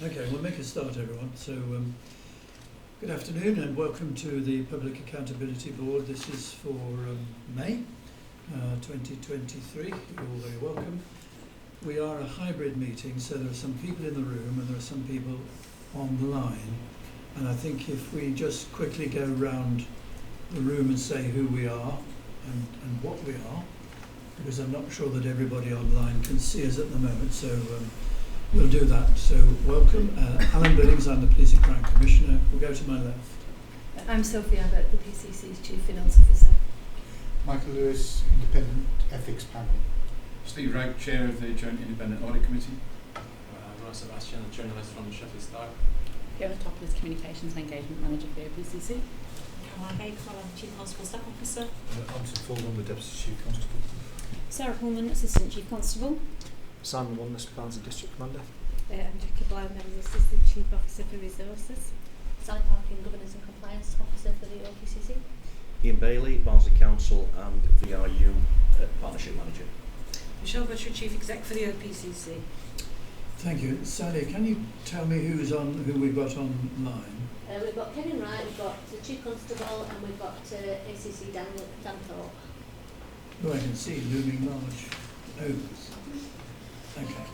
Okay, we'll make a start, everyone. So, good afternoon and welcome to the Public Accountability Board. This is for May 2023. You're all very welcome. We are a hybrid meeting, so there are some people in the room and there are some people on the line. And I think if we just quickly go round the room and say who we are and what we are, because I'm not sure that everybody online can see us at the moment, so we'll do that. So welcome. Alan Billings, I'm the Police and Crime Commissioner. We'll go to my left. I'm Sophie Abbott, the PCC's Chief Finance Officer. Michael Lewis, Independent Ethics Panel. Steve Wright, Chair of the Joint Independent Audit Committee. Roy Sebastian, a journalist from the Sheffield Star. Fiona Topless, Communications and Engagement Manager for OPCC. Caroline Baker, I'm Chief Constable Staff Officer. Anton Ford, I'm the Deputy Chief Constable. Sarah Pullman, Assistant Chief Constable. Simon Wanless, Barnsley District Commander. I'm Jackie Bland, I'm the Assistant Chief Officer for Resources. Sally Parkin, Governance and Compliance Officer for the OPCC. Ian Bailey, Barnsley Council and VRU Partnership Manager. Michelle Butcher, Chief Exec for the OPCC. Thank you. Sally, can you tell me who we've got online? We've got Kevin Wright, we've got the Chief Constable, and we've got ACC Dan Thorpe. Oh, I can see looming large overs. Okay.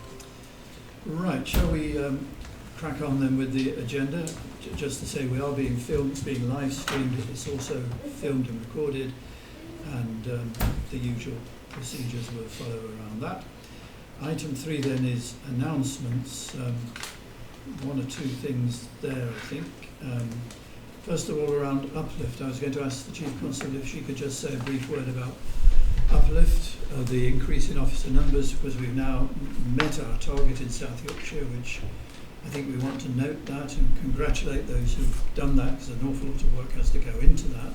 Right, shall we crack on then with the agenda? Just to say we are being filmed, it's being live streamed, it's also filmed and recorded, and the usual procedures will follow around that. Item 3 then is announcements. One or two things there, I think. First of all, around Uplift, I was going to ask the Chief Constable if she could just say a brief word about Uplift, the increase in officer numbers, because we've now met our target in South Yorkshire, which I think we want to note that and congratulate those who've done that, because an awful lot of work has to go into that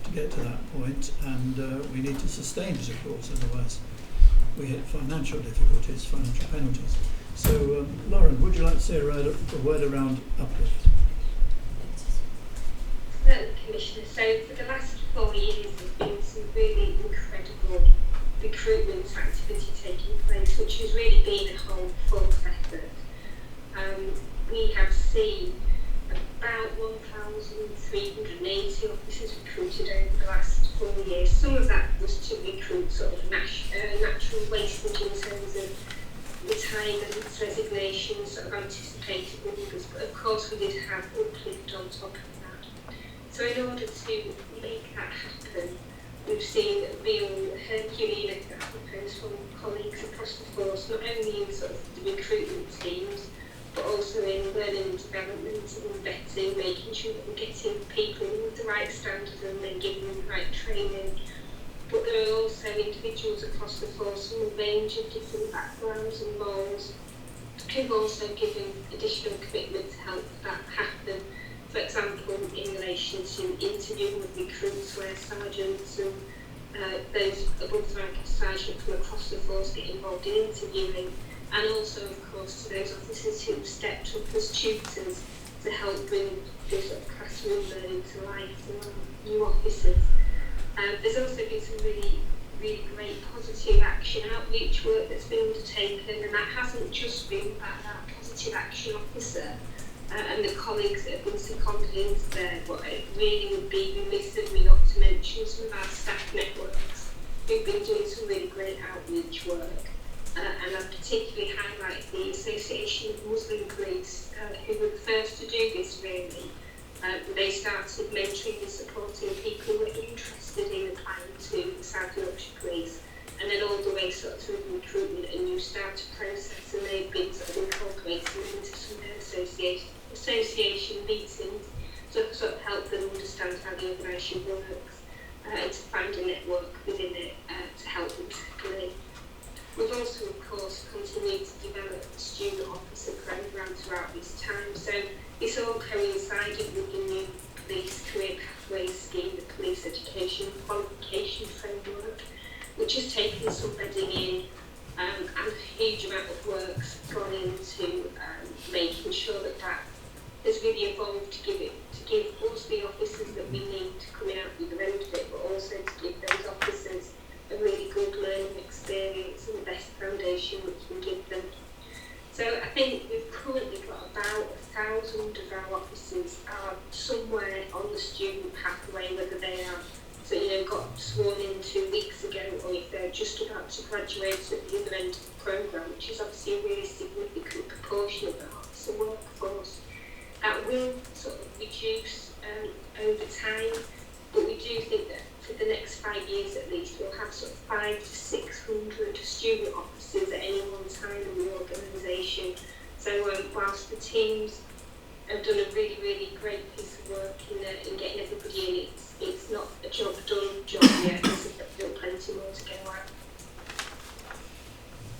to get to that point, and we need to sustain it, of course, otherwise we hit financial difficulties, financial penalties. So, Lauren, would you like to say a word around Uplift? Commissioner, so for the last 4 years there's been some really incredible recruitment activity taking place, which has really been a whole force effort. We have seen about 1,380 officers recruited over the last 4 years. Some of that was to recruit sort of natural wastage in terms of retirements, resignations, sort of anticipated numbers, but of course we did have Uplift on top of that. So in order to make that happen, we've seen real Herculean efforts from colleagues across the force, not only in sort of the recruitment teams, but also in learning and development and vetting, making sure that we're getting people with the right standards and then giving them the right training. But there are also individuals across the force from a range of different backgrounds and roles who've also given additional commitment to help that happen. For example, in relation to interviewing with recruits where sergeants and those above the rank of sergeant from across the force get involved in interviewing, and also, of course, to those officers who stepped up as tutors to help bring this sort of classroom learning to life for new officers. There's also been some really great positive action outreach work that's been undertaken, and that hasn't just been about that positive action officer and the colleagues that have been seconded into there, but it really would be remiss of me not to mention some of our staff networks who've been doing some really great outreach work. And I'd particularly highlight the Association of Muslim Police, who were the first to do this really. They started mentoring and supporting people who were interested in applying to the South Yorkshire Police, and then all the way sort of through the recruitment and new starter process, and they've been sort of incorporating into some of their association meetings to sort of help them understand how the organisation works and to find a network within it to help them settle in. We've also, of course, continued to develop the student officer programme throughout this time, so this all coincided with the new Police Career Pathways Scheme, the Police Education Qualification Framework, which has taken some bedding in and a huge amount of work's gone into making sure that has really evolved to give us the officers that we need to come out the other end of it, but also to give those officers a really good learning experience and the best foundation we can give them. So I think we've currently got about 1,000 of our officers are somewhere on the student pathway, whether they are, so, you know, got sworn in 2 weeks ago, or if they're just about to graduate at the other end of the programme, which is obviously a really significant proportion of the officer workforce. That will sort of reduce over time, but we do think that for the next 5 years at least, we'll have sort of 500 to 600 student officers at any one time in the organisation. So whilst the teams have done a really, really great piece of work in getting everybody in, it's not a job done job yet. There's still plenty more to go at.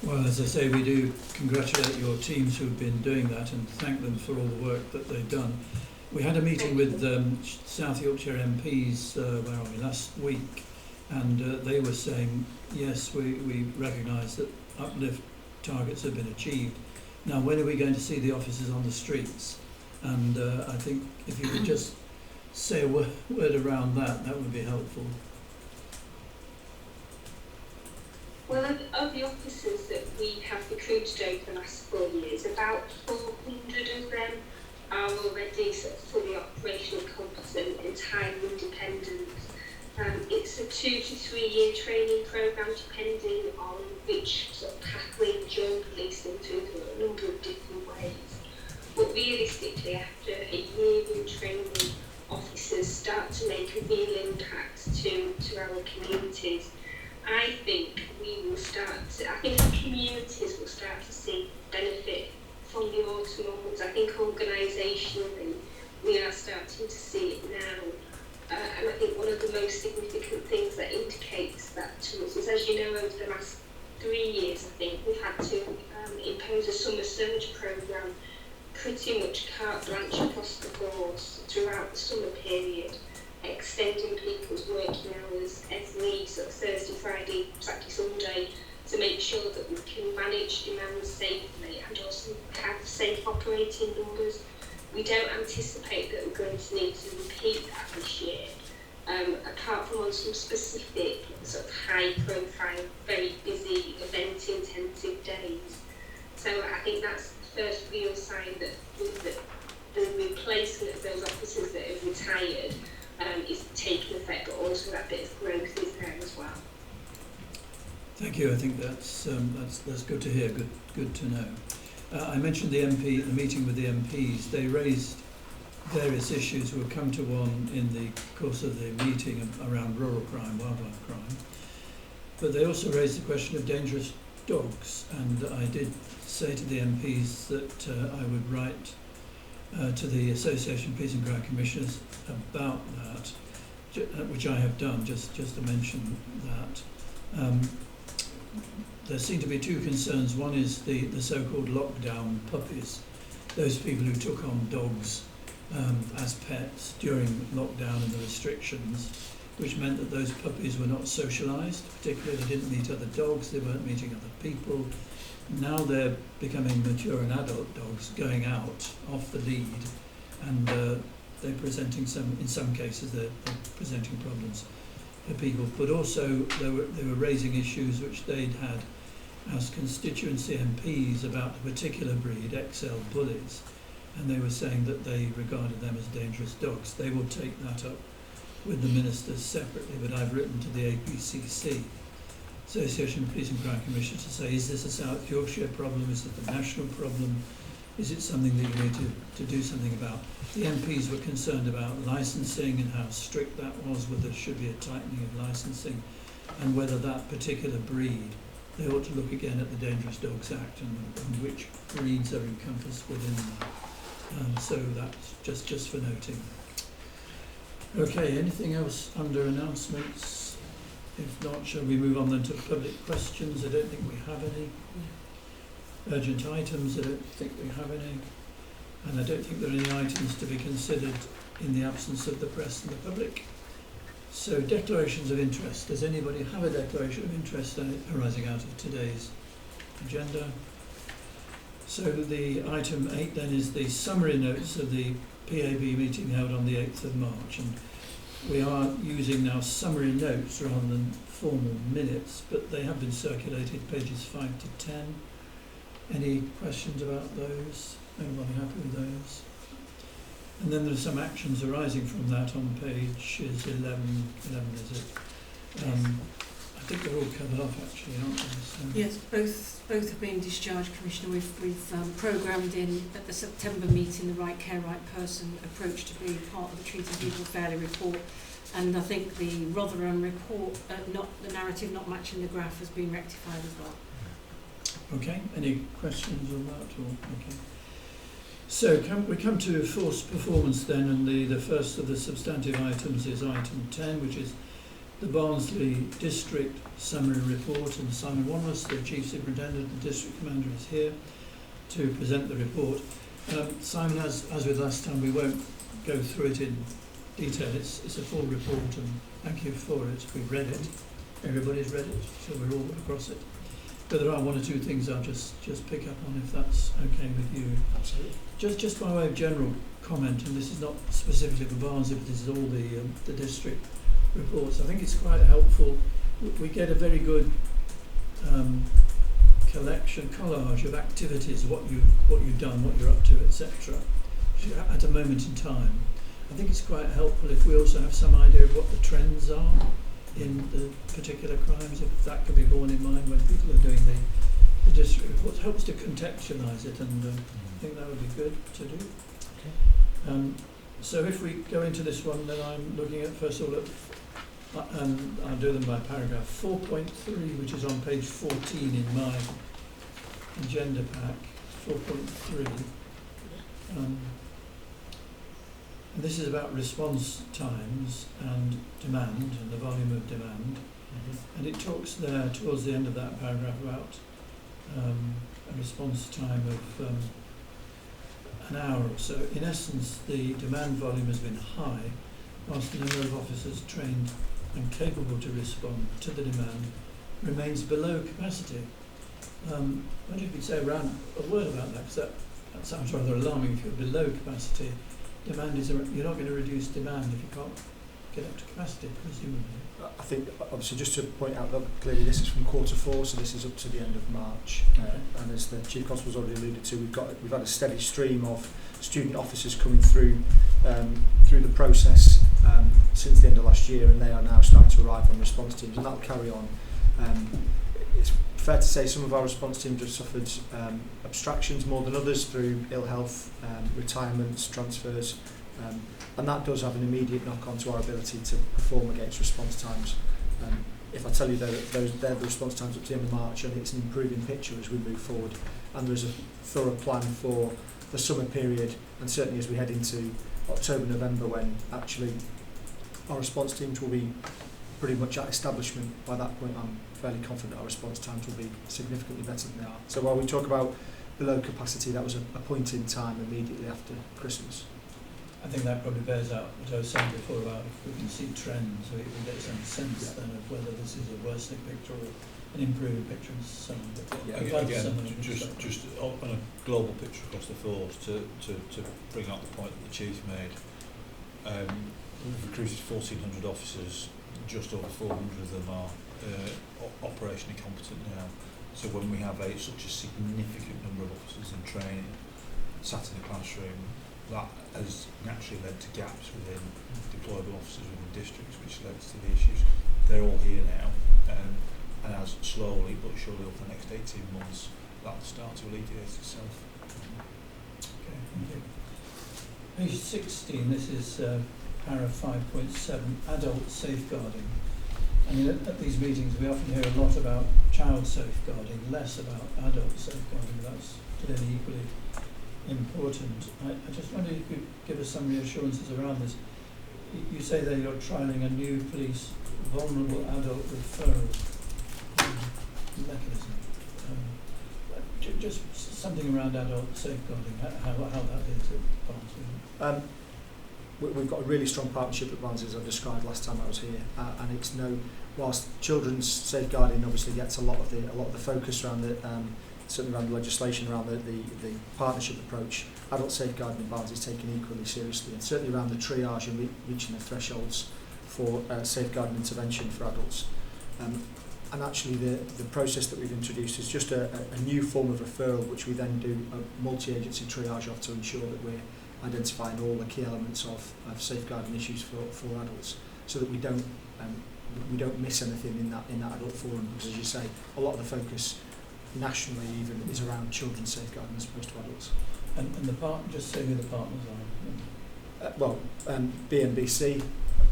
Well, as I say, we do congratulate your teams who've been doing that and thank them for all the work that they've done. We had a meeting with South Yorkshire MPs last week, and they were saying, yes, we recognise that uplift targets have been achieved. Now, when are we going to see the officers on the streets? And I think if you could just say a word around that, that would be helpful. Well, of the officers that we have recruited over the last 4 years, about 400 of them are already sort of fully operational, competent, entirely independent. It's a 2 to 3 year training programme, depending on which sort of pathway you join policing through a number of different ways. But realistically, after a year in training, officers start to make a real impact to our communities. I think our communities will start to see benefit from the autumn onwards. I think organisationally we are starting to see it now. And I think one of the most significant things that indicates that to us is, as you know, over the last 3 years, I think we've had to impose a summer surge programme, pretty much carte blanche across the board throughout the summer period, extending people's working hours every sort of Thursday, Friday, Saturday, Sunday, to make sure that we can manage demand safely and also have safe operating numbers. We don't anticipate that we're going to need to repeat that this year, apart from on some specific sort of high profile, very busy, event intensive days. So I think that's the first real sign that the replacement of those officers that have retired is taking effect, but also that bit of growth is there as well. Thank you. I think that's good to hear. Good to know. I mentioned the meeting with the MPs. They raised various issues. We'll come to one in the course of the meeting around rural crime, wildlife crime. But they also raised the question of dangerous dogs, and I did say to the MPs that I would write to the Association of Police and Crime Commissioners about that, which I have done, just to mention that. There seem to be two concerns. One is the so-called lockdown puppies, those people who took on dogs as pets during lockdown and the restrictions, which meant that those puppies were not socialised, particularly they didn't meet other dogs, they weren't meeting other people. Now they're becoming mature and adult dogs, going out off the lead, and they're presenting in some cases they're presenting problems for people. But also they were raising issues which they'd had as constituency MPs about a particular breed, XL bullies, and they were saying that they regarded them as dangerous dogs. They will take that up with the ministers separately, but I've written to the APCC, Association of Police and Crime Commission, to say, is this a South Yorkshire problem? Is it a national problem? Is it something that you need to do something about? The MPs were concerned about licensing and how strict that was, whether there should be a tightening of licensing, and whether that particular breed, they ought to look again at the Dangerous Dogs Act and which breeds are encompassed within that. So that's just for noting. Okay, anything else under announcements? If not, shall we move on then to public questions? I don't think we have any. Urgent items, I don't think we have any. And I don't think there are any items to be considered in the absence of the press and the public. So, declarations of interest. Does anybody have a declaration of interest arising out of today's agenda? So the item 8 then is the summary notes of the PAB meeting held on the 8th of March. And we are using now summary notes rather than formal minutes, but they have been circulated, pages 5 to 10. Any questions about those? Everybody happy with those? And then there are some actions arising from that on pages 11 is it? I think they're all covered off actually, aren't they? So Yes, both have been discharged, Commissioner. We've programmed in at the September meeting the right care, right person approach to be part of the Treating People Fairly report. And I think the Rotherham report, the narrative not matching the graph, has been rectified as well. Okay, any questions on that? Or okay. So we come to forced performance then, and the first of the substantive items is item 10, which is the Barnsley District Summary Report, and Simon Wanless, the Chief Superintendent and District Commander, is here to present the report. Simon, as with last time, we won't go through it in detail. It's a full report, and thank you for it. We've read it. Everybody's read it, so we're all across it. But there are one or two things I'll just pick up on, if that's okay with you. Absolutely. Just by way of general comment, and this is not specifically for Barnsley, but this is all the district reports. I think it's quite helpful. We get a very good collage of activities, what you've done, what you're up to, etc. at a moment in time. I think it's quite helpful if we also have some idea of what the trends are in the particular crimes, if that could be borne in mind when people are doing the district reports. It helps to contextualise it, and I think that would be good to do. Okay. So if we go into this one, then I'm looking at, first of all, and I'll do them by paragraph, 4.3, which is on page 14 in my agenda pack, 4.3. And this is about response times and demand, and the volume of demand. Mm-hmm. And it talks there, towards the end of that paragraph, about a response time of an hour or so. In essence, the demand volume has been high, whilst the number of officers trained and capable to respond to the demand remains below capacity. I wonder if you could say a word about that, because that sounds rather alarming. If you're below capacity, demand is you're not going to reduce demand if you can't get up to capacity, presumably. I think, obviously, just to point out that clearly this is from quarter 4, so this is up to the end of March. And as the Chief Constable's already alluded to, we've had a steady stream of student officers coming through the process since the end of last year, and they are now starting to arrive on response teams, and that will carry on. It's fair to say some of our response teams have suffered abstractions more than others through ill health, retirements, transfers, and that does have an immediate knock-on to our ability to perform against response times. If I tell you that they're the response times up to the end of March, and it's an improving picture as we move forward, and there's a thorough plan for the summer period, and certainly as we head into October, November, when actually our response teams will be pretty much at establishment. By that point, I'm fairly confident our response times will be significantly better than they are. So while we talk about below capacity, that was a point in time immediately after Christmas. I think that probably bears out what I was saying before about if we can see trends, we get some sense then of whether this is a worsening picture or an improving picture in some. Just on a global picture across the force, to bring out the point that the Chief made, we've recruited 1,400 officers, just over 400 of them are operationally competent now. So when we have such a significant number of officers in training sat in the classroom, that has naturally led to gaps within deployable officers within districts, which led to the issues. They're all here now, and as slowly but surely over the next 18 months, that will start to alleviate itself. Okay, thank you. Page 16, this is para 5.7, adult safeguarding. And at these meetings we often hear a lot about child safeguarding, less about adult safeguarding. That's clearly equally important. I just wonder if you could give us some reassurances around this. You say that you're trialling a new police vulnerable adult referral mechanism. Just something around adult safeguarding, how that is at Barnsley. We've got a really strong partnership at Barnsley, as I described last time I was here, and it's whilst children's safeguarding obviously gets a lot of the focus around the certainly around the legislation around the partnership approach, adult safeguarding in Barnsley is taken equally seriously, and certainly around the triage and reaching the thresholds for safeguarding intervention for adults. And actually the process that we've introduced is just a new form of referral, which we then do a multi-agency triage of to ensure that we're identifying all the key elements of safeguarding issues for adults, so that we don't miss anything in that adult forum, because as you say, a lot of the focus nationally even is around children's safeguarding as opposed to adults. And the just say who the partners are. BNBC,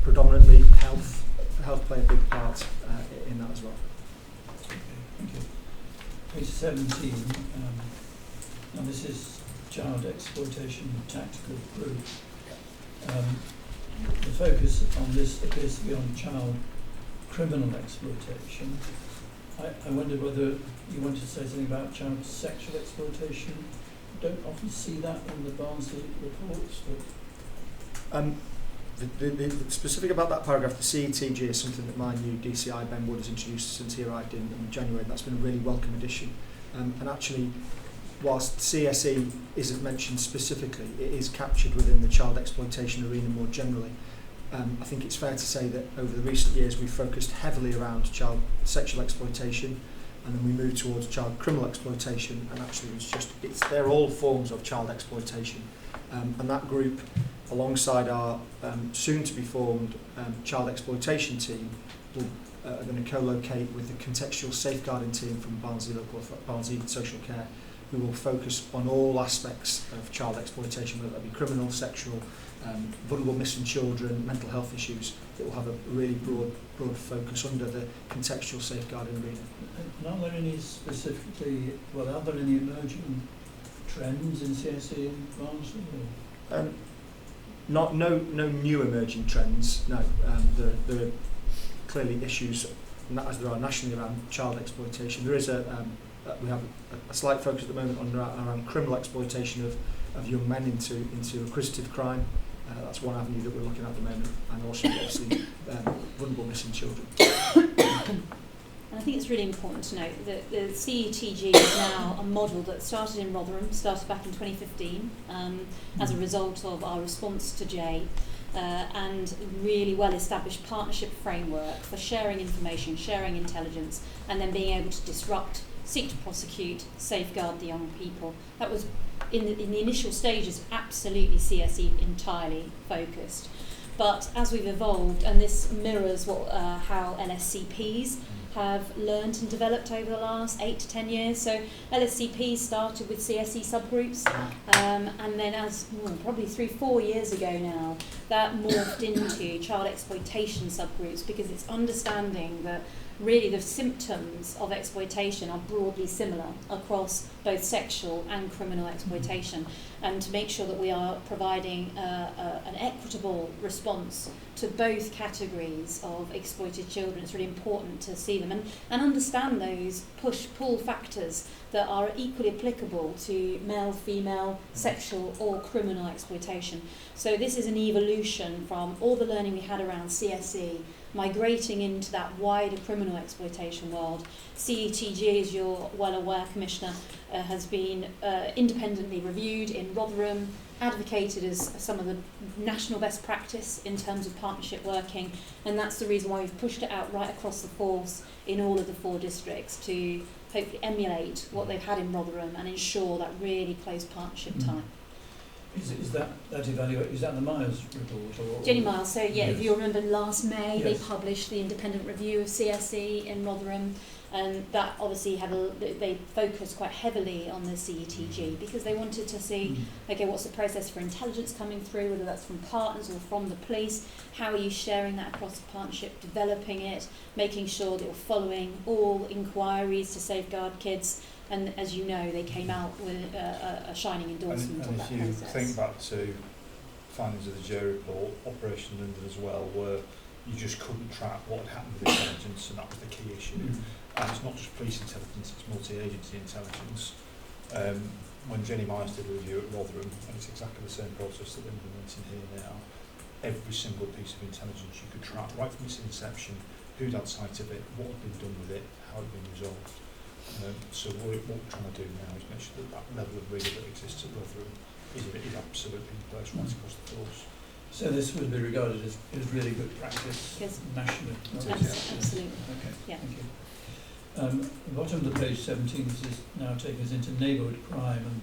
predominantly health play a big part in that as well. Okay, thank you. Page 17, now this is Child Exploitation Tactical Group. The focus on this appears to be on child criminal exploitation. I wondered whether you wanted to say something about child sexual exploitation. I don't often see that in the Barnsley reports. The specific about that paragraph, the CETG, is something that my new DCI, Ben Wood, has introduced since he arrived in January, and that's been a really welcome addition. And actually, whilst CSE isn't mentioned specifically, it is captured within the child exploitation arena more generally. I think it's fair to say that over the recent years we've focused heavily around child sexual exploitation, and then we moved towards child criminal exploitation, and actually they're all forms of child exploitation. And that group, alongside our soon to be formed child exploitation team, are going to co-locate with the contextual safeguarding team from Barnsley Social Care, who will focus on all aspects of child exploitation, whether that be criminal, sexual, vulnerable missing children, mental health issues. It will have a really broad focus under the contextual safeguarding arena. And are there any are there any emerging trends in CSE in Barnsley? No new emerging trends. No, there are clearly issues, as there are nationally, around child exploitation. There is we have a slight focus at the moment on around criminal exploitation of young men into acquisitive crime. That's one avenue that we're looking at the moment, and also obviously vulnerable missing children. And I think it's really important to note that the CETG is now a model that started in Rotherham, started back in 2015 as a result of our response to J, and really well-established partnership framework for sharing information, sharing intelligence, and then being able to disrupt, seek to prosecute, safeguard the young people. That was, in the initial stages, absolutely CSE entirely focused. But as we've evolved, and this mirrors how LSCPs have learned and developed over the last 8 to 10 years. So LSCP started with CSE subgroups, and then probably 3-4 years ago now, that morphed into child exploitation subgroups, because it's understanding that really the symptoms of exploitation are broadly similar across both sexual and criminal exploitation, and to make sure that we are providing an equitable response to both categories of exploited children. It's really important to see them and understand those push-pull factors that are equally applicable to male, female, sexual or criminal exploitation. So this is an evolution from all the learning we had around CSE, migrating into that wider criminal exploitation world. CETG, as you're well aware, Commissioner, has been independently reviewed in Rotherham, advocated as some of the national best practice in terms of partnership working, and that's the reason why we've pushed it out right across the force in all of the 4 districts to hopefully emulate what they've had in Rotherham and ensure that really close partnership time. Is that evaluate? Is that the Myers report? Or Jenny Miles. So yes. If you remember last May, Yes. they published the independent review of CSE in Rotherham, and that obviously they focused quite heavily on the CETG because they wanted to see, okay, what's the process for intelligence coming through, whether that's from partners or from the police, how are you sharing that across the partnership, developing it, making sure that you're following all inquiries to safeguard kids. And as you know, they came out with a shining endorsement of that process. And if you think back to findings of the J report, Operation Linden as well, where you just couldn't track what had happened with intelligence, and that was the key issue. And it's not just police intelligence, it's multi-agency intelligence. When Jenny Myers did a review at Rotherham, and it's exactly the same process that we're implementing here now, every single piece of intelligence you could track, right from its inception, who'd had sight of it, what had been done with it, how it had been resolved. So what we're trying to do now is make sure that that level of rigor that exists at Rotherham is absolutely in place right across the force. So this would be regarded as really good practice nationally? Absolutely. Okay, yeah. Thank you. The bottom of the page 17, this is now taking us into neighbourhood crime, and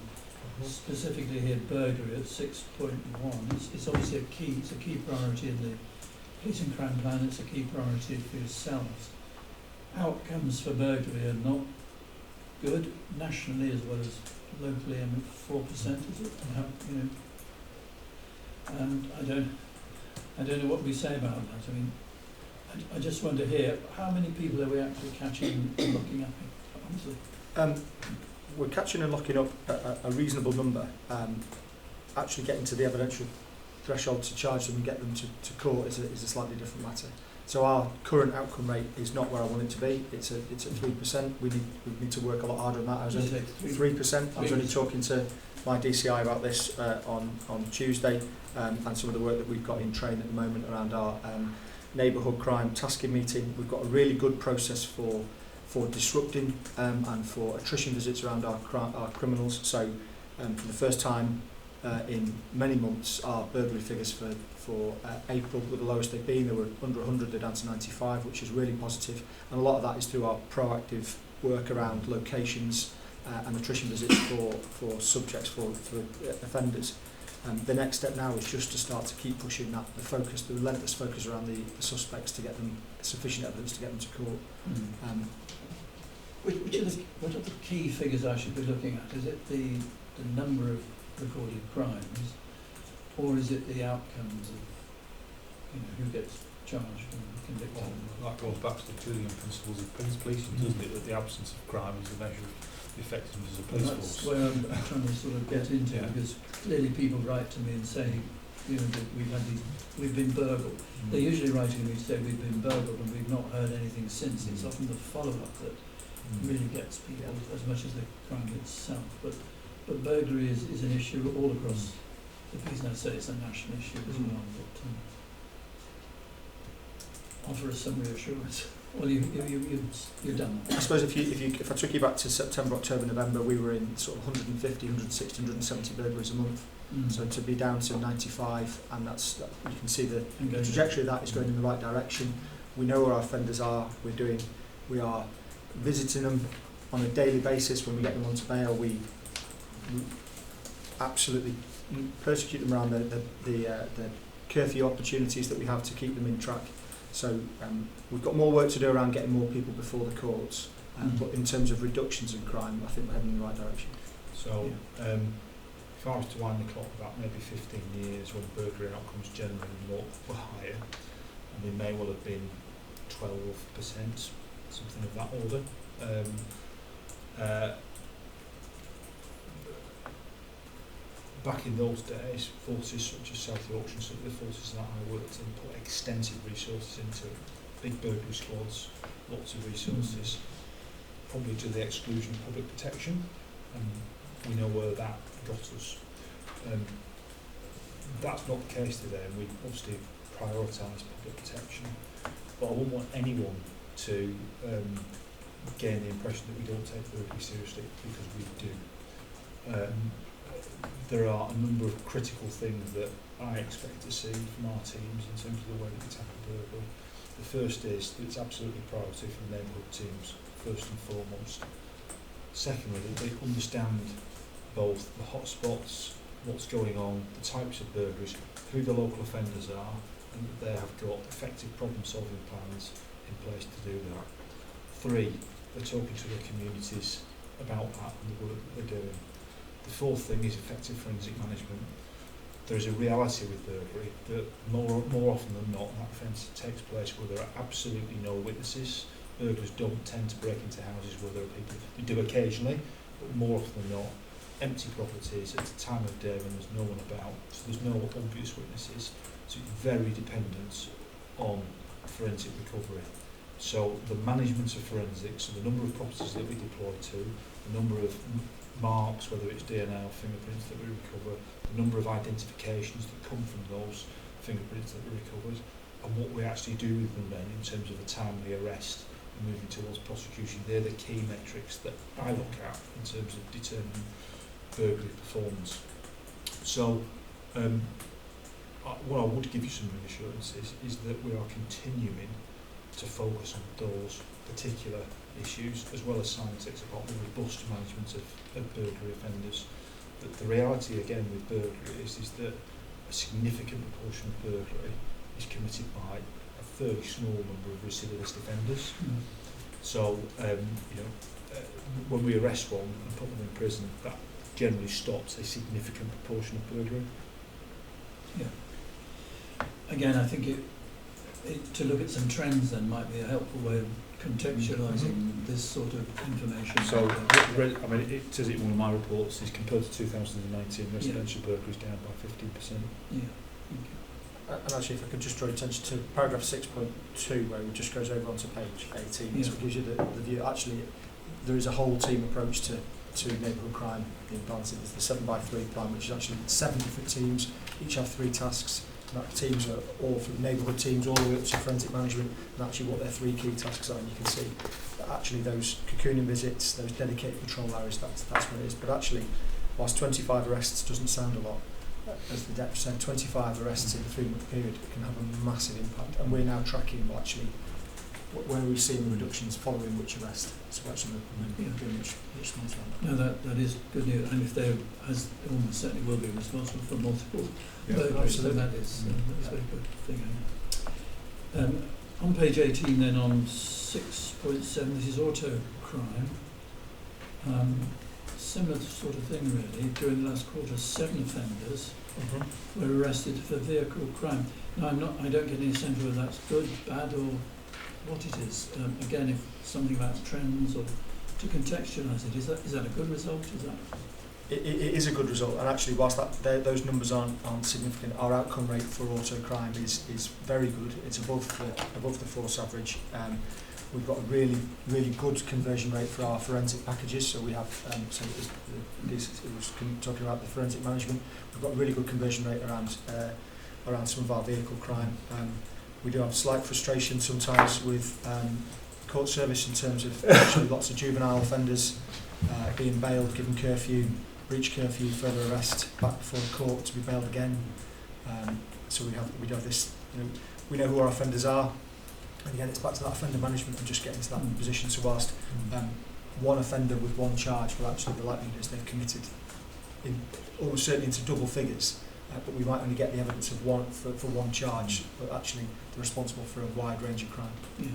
specifically here burglary at 6.1. It's obviously it's a key priority in the police and crime plan. It's a key priority for yourselves. Outcomes for burglary are not good nationally as well as locally. I mean, 4% is it? You know, and I don't know what we say about that. I mean, I just wonder here, how many people are we actually catching and locking up? Honestly. We're catching and locking up a reasonable number. Actually getting to the evidential threshold to charge them and get them to court is a slightly different matter. So our current outcome rate is not where I want it to be. It's at 3%. We need to work a lot harder on that. I was only 3%. I was only talking to my DCI about this on Tuesday, and some of the work that we've got in train at the moment around our neighbourhood crime tasking meeting. We've got a really good process for disrupting and for attrition visits around our criminals. So for the first time in many months, our burglary figures for April were the lowest they've been. They were under 100, they're down to 95, which is really positive. And a lot of that is through our proactive work around locations and attrition visits for subjects, for offenders. The next step now is just to start to keep pushing that, the relentless focus around the suspects to get them sufficient evidence to get them to court. What are the key figures I should be looking at? Is it the number of recorded crimes, or is it the outcomes of who gets charged and convicted? Well, that goes back to the Julian principles of policing, doesn't it? That the absence of crime is the measure of the effectiveness of a police force. That's where I'm trying to sort of get into, because clearly people write to me and say, that we've been burgled. They're usually writing to me to say we've been burgled and we've not heard anything since. It's often the follow-up that really gets people as much as the crime itself. But burglary is an issue all across the piece, and I'd say it's a national issue as well. But offer us some reassurance. Well, you've done that. I suppose if I took you back to September, October, November, we were in sort of 150, 160, 170 burglaries a month. So to be down to 95, and you can see the trajectory of that is going in the right direction. We know where our offenders are. We are visiting them on a daily basis. When we get them onto bail, we absolutely persecute them around the curfew opportunities that we have to keep them in track. So we've got more work to do around getting more people before the courts, but in terms of reductions in crime, I think we're heading in the right direction. So if I was to wind the clock about maybe 15 years when burglary outcomes generally were higher, and they may well have been 12%, something of that order. Back in those days, forces such as South Yorkshire and some of the forces that I worked in put extensive resources into it. Big burglary squads, lots of resources, probably to the exclusion of public protection, and we know where that got us. That's not the case today, and we obviously prioritise public protection, but I wouldn't want anyone to gain the impression that we don't take burglary seriously, because we do. There are a number of critical things that I expect to see from our teams in terms of the way that we tackle burglary. The first is that it's absolutely priority for the neighbourhood teams, first and foremost. Secondly, that they understand both the hotspots, what's going on, the types of burglaries, who the local offenders are, and that they have got effective problem-solving plans in place to do that. 3, they're talking to their communities about that and the work that they're doing. The fourth thing is effective forensic management. There is a reality with burglary that more often than not that offence takes place where there are absolutely no witnesses. Burglars don't tend to break into houses where there are people. They do occasionally, but more often than not, empty properties at a time of day when there's no one about, so there's no obvious witnesses. So it's very dependent on forensic recovery. So the management of forensics, so the number of properties that we deploy to, the number of marks, whether it's DNA or fingerprints that we recover, the number of identifications that come from those fingerprints that we recovered, and what we actually do with them then in terms of a timely arrest and moving towards prosecution. They're the key metrics that I look at in terms of determining burglary performance. So what I would give you some reassurances is that we are continuing to focus on those particular issues, as well as scientists about the robust management of burglary offenders. the reality again with burglary is that a significant proportion of burglary is committed by a fairly small number of recidivist offenders. So, when we arrest one and put them in prison, that generally stops a significant proportion of burglary. Yeah. Again, I think to look at some trends then might be a helpful way of contextualising this sort of information. So, it says it in one of my reports, is compared to 2019, residential burglary is down by 15%. Yeah. And actually, if I could just draw attention to paragraph 6.2, where it just goes over onto page 18, so it gives you the view. Actually, there is a whole team approach to neighbourhood crime in Barnsley. There's the 7x3 plan, which is actually 7 different teams, each have 3 tasks. And that teams are all from neighbourhood teams all the way up to forensic management, and actually what their 3 key tasks are. And you can see that actually those cocooning visits, those dedicated patrol areas, that's what it is. But actually, whilst 25 arrests doesn't sound a lot, as the Deputy said, 25 arrests in a 3-month period can have a massive impact. And we're now tracking actually where we're seeing reductions following which arrest. So actually we're doing much smarter on that. No, that is good news. And if they, as almost certainly will be responsible for multiple burglaries, so that is that's a very good thing. On page 18 then, on 6.7, this is auto crime. Similar sort of thing really. During the last quarter, 7 offenders were arrested for vehicle crime. Now I don't get any sense whether that's good, bad, or what it is. Again, if something about trends or to contextualise it, is that a good result? Is that? It is a good result, and actually, whilst those numbers aren't significant, our outcome rate for auto crime is very good. It's above the force average. We've got a really good conversion rate for our forensic packages. So we have it was talking about the forensic management. We've got a really good conversion rate around some of our vehicle crime. We do have slight frustration sometimes with court service in terms of actually lots of juvenile offenders being bailed, given curfew, breach curfew, further arrest, back before the court to be bailed again. So we have this. We know who our offenders are. And again, it's back to that offender management and just getting to that position. So whilst one offender with one charge, well, actually the likelihood is they've committed almost certainly into double figures, but we might only get the evidence of one for one charge, but actually they're responsible for a wide range of crime. Yeah.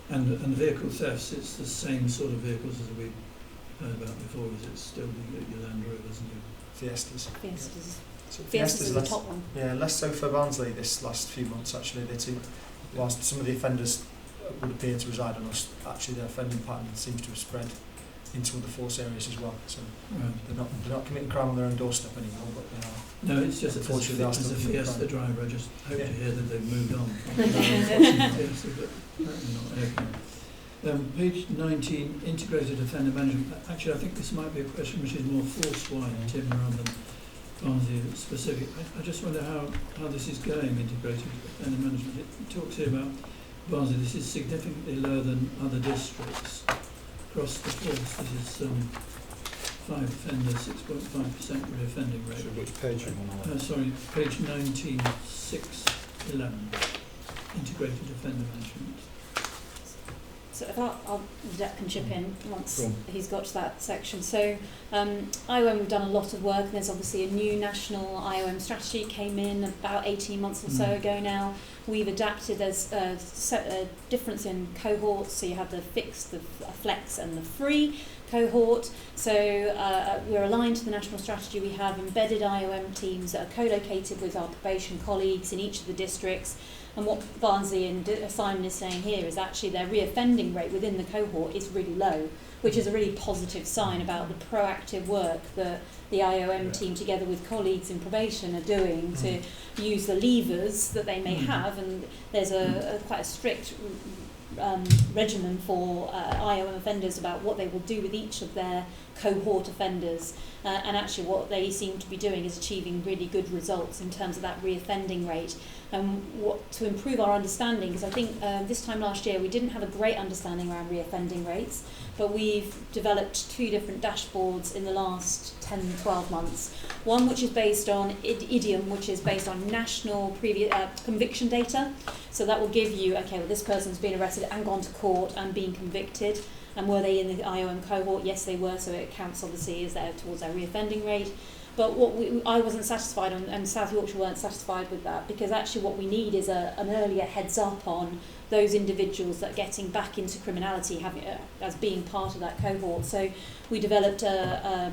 And vehicle thefts, it's the same sort of vehicles as we heard about before. Is it still your Land Rovers and your Fiestas? So Fiestas is the top one. Yeah, less so for Barnsley this last few months actually. Whilst some of the offenders would appear to reside on us, actually their offending pattern seems to have spread into other force areas as well. So they're not committing crime on their own doorstep anymore, but they are. No, it's just unfortunately as a Fiesta driver, I just hope to hear that they've moved on from Fiesta, but apparently not. Okay. Page 19, integrated offender management. Actually, I think this might be a question which is more force-wide, Tim, rather than Barnsley specific. I just wonder how this is going, integrated offender management. It talks here about Barnsley. This is significantly lower than other districts across the force. This is 5 offenders, 6.5% reoffending rate. So which page are you on? Sorry, page 19, 611, integrated offender management. So if I'll Jack can chip in once he's got to that section. So IOM, we've done a lot of work, and there's obviously a new national IOM strategy came in about 18 months or so ago now. We've adapted. There's a difference in cohorts, so you have the fixed, the flex and the free cohort. So we're aligned to the national strategy. We have embedded IOM teams that are co-located with our probation colleagues in each of the districts. And what Barnsley and Simon is saying here is actually their reoffending rate within the cohort is really low, which is a really positive sign about the proactive work that the IOM team together with colleagues in probation are doing to use the levers that they may have. And there's quite a strict regimen for IOM offenders about what they will do with each of their cohort offenders. And actually what they seem to be doing is achieving really good results in terms of that reoffending rate. To improve our understanding, because I think this time last year we didn't have a great understanding around reoffending rates, but we've developed 2 different dashboards in the last 10-12 months. One which is based on IDIOM, which is based on national previous conviction data. So that will give you, okay, well, this person's been arrested and gone to court and been convicted. And were they in the IOM cohort? Yes, they were, so it counts obviously as there towards our reoffending rate. But I wasn't satisfied on, and South Yorkshire weren't satisfied with that, because actually what we need is an earlier heads up on those individuals that are getting back into criminality as being part of that cohort. So we developed a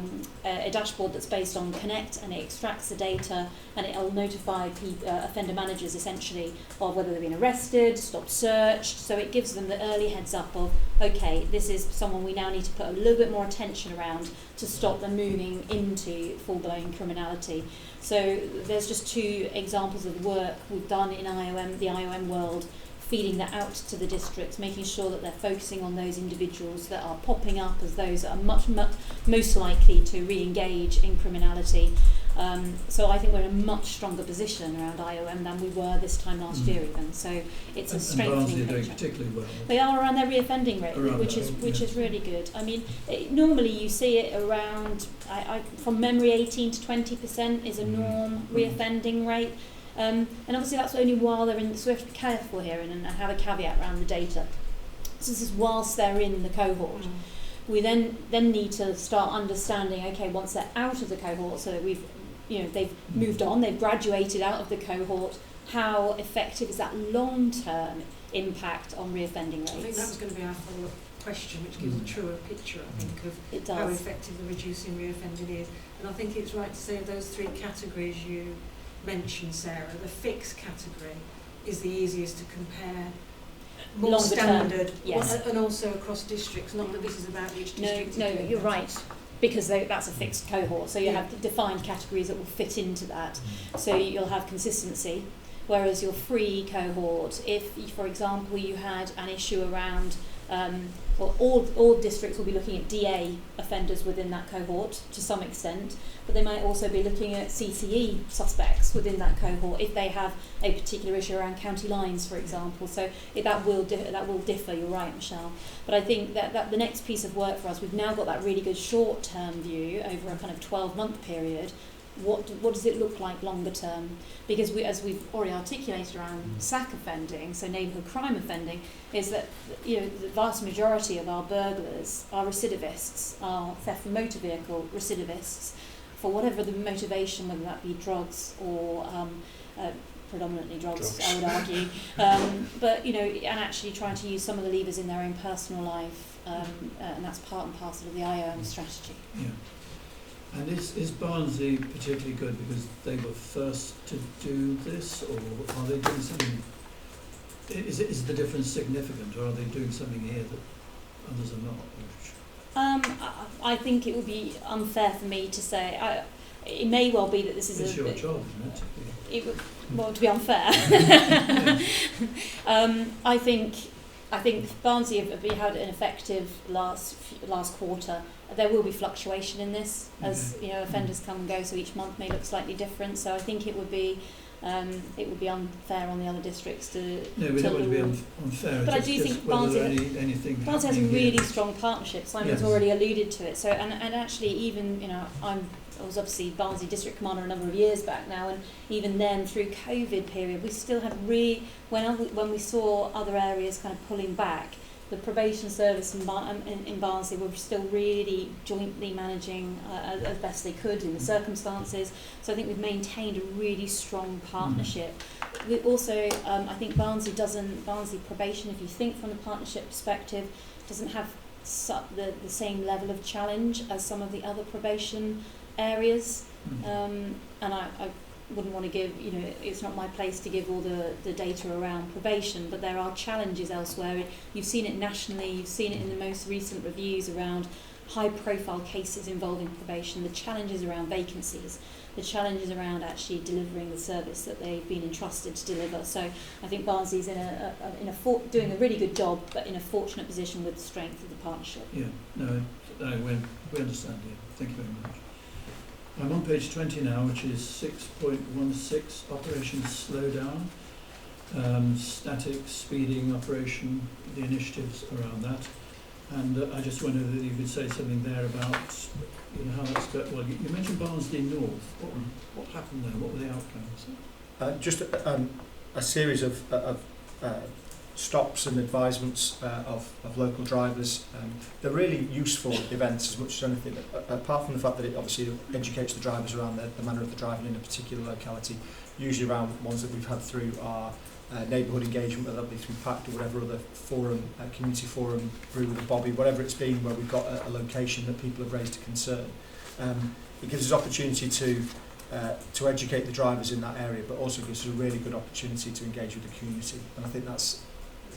dashboard that's based on Connect, and it extracts the data and it'll notify offender managers essentially of whether they've been arrested, stopped searched. So it gives them the early heads up of, okay, this is someone we now need to put a little bit more attention around to stop them moving into full-blown criminality. So there's just 2 examples of the work we've done in IOM, the IOM world, feeding that out to the districts, making sure that they're focusing on those individuals that are popping up as those that are most likely to re-engage in criminality. So I think we're in a much stronger position around IOM than we were this time last year even. So it's a strengthening picture. And Barnsley are doing particularly well. They are around their reoffending rate, which is really good. I mean, normally you see it around, from memory, 18 to 20% is a norm reoffending rate. And obviously that's only while they're in, so we have to be careful here and have a caveat around the data. So this is whilst they're in the cohort. We then need to start understanding, okay, once they're out of the cohort, so that they've moved on, they've graduated out of the cohort, how effective is that long-term impact on reoffending rates? I think that was going to be our follow-up question, which gives a truer picture, I think, of how effective the reducing reoffending is. And I think it's right to say of those 3 categories you mentioned, Sarah, the fixed category is the easiest to compare, more longer standard, term, yes. And also across districts, not that this is about each district. No, you're right, because that's a fixed cohort, so you have defined categories that will fit into that, so you'll have consistency, whereas your free cohort, if, for example, you had an issue around all districts will be looking at DA offenders within that cohort to some extent, but they might also be looking at CCE suspects within that cohort if they have a particular issue around county lines, for example. So that will differ. You're right, Michelle. But I think that the next piece of work for us, we've now got that really good short-term view over a kind of 12-month period. What does it look like longer term? Because as we've already articulated around SAC offending, so neighbourhood crime offending, is that the vast majority of our burglars are recidivists, are theft of motor vehicle recidivists, for whatever the motivation, whether that be drugs or predominantly drugs, I would argue. But and actually trying to use some of the levers in their own personal life, and that's part and parcel of the IOM strategy. Yeah. And is Barnsley particularly good because they were first to do this, or are they doing something? Is the difference significant, or are they doing something here that others are not? I think it would be unfair for me to say. It may well be that this is it's your job, isn't it? Well, to be unfair. I think Barnsley have had an effective last quarter. There will be fluctuation in this as offenders come and go, so each month may look slightly different. So I think it would be unfair on the other districts to. No, we don't want to be unfair. But I do think Barnsley has a really strong partnership. Simon's already alluded to it. So and actually even I was obviously Barnsley district commander a number of years back now, and even then through COVID period we still had when we saw other areas kind of pulling back, the probation service in Barnsley were still really jointly managing as best they could in the circumstances. So I think we've maintained a really strong partnership. We also, I think Barnsley probation, if you think from the partnership perspective, doesn't have the same level of challenge as some of the other probation areas. And I wouldn't want to give, it's not my place to give all the data around probation, but there are challenges elsewhere. You've seen it nationally, you've seen it in the most recent reviews around high profile cases involving probation, the challenges around vacancies, the challenges around actually delivering the service that they've been entrusted to deliver. So I think Barnsley's doing a really good job, but in a fortunate position with the strength of the partnership. Yeah, no, we understand. Yeah, thank you very much. I'm on page 20 now, which is 6.16, operations slowdown, static speeding operation, the initiatives around that. And I just wondered if you could say something there about how that's going. Well, you mentioned Barnsley North. What happened there? What were the outcomes? Just a series of stops and advisements of local drivers. They're really useful events as much as anything, apart from the fact that it obviously educates the drivers around the manner of the driving in a particular locality. Usually around ones that we've had through our neighbourhood engagement, whether that be through PACT or whatever other forum, community forum, Brew with a Bobby, whatever it's been where we've got a location that people have raised a concern. It gives us opportunity to educate the drivers in that area, but also gives us a really good opportunity to engage with the community. And I think that's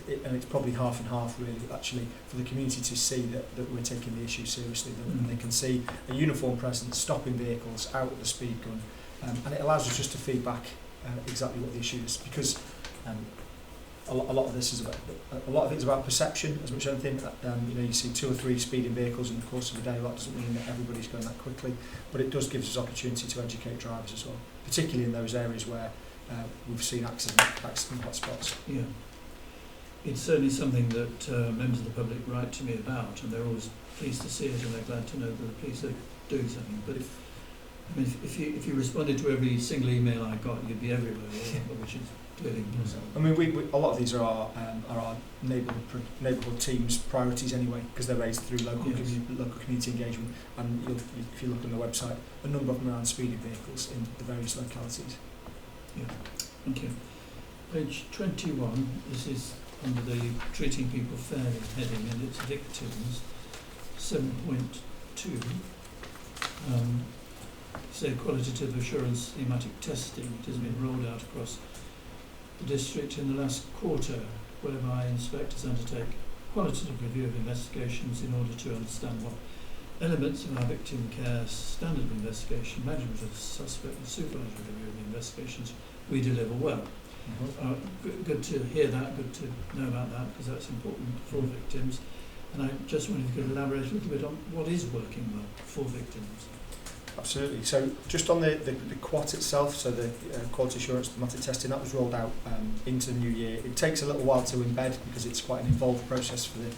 it, and it's probably half and half really, actually, for the community to see that we're taking the issue seriously, that they can see a uniform presence, stopping vehicles, out at the speed gun, and it allows us just to feed back exactly what the issue is, because a lot of this is about, a lot of it is about perception as much as anything. You know, you see 2 or 3 speeding vehicles in the course of a day. That doesn't mean that everybody's going that quickly, but it does give us opportunity to educate drivers as well, particularly in those areas where we've seen accident hotspots. Yeah, it's certainly something that members of the public write to me about, and they're always pleased to see it, and they're glad to know that the police are doing something. But if you responded to every single email I got, you'd be everywhere, which is clearly impossible. I mean, we a lot of these are our neighbourhood teams' priorities anyway, because they're raised through local community engagement, and if you look on the website, a number of them around speeding vehicles in the various localities. Yeah, thank you. Page 21, this is under the Treating People Fairly heading, and it's victims, 7.2. Say qualitative assurance thematic testing. It has been rolled out across the district in the last quarter, whereby inspectors undertake qualitative review of investigations in order to understand what elements of our victim care standard of investigation, management of suspect and supervisory review of investigations we deliver well. Good to hear that, good to know about that, because that's important for victims. And I just wondered if you could elaborate a little bit on what is working well for victims. Absolutely. So just on the QAT itself, so the quality assurance thematic testing, that was rolled out into the new year. It takes a little while to embed because it's quite an involved process for the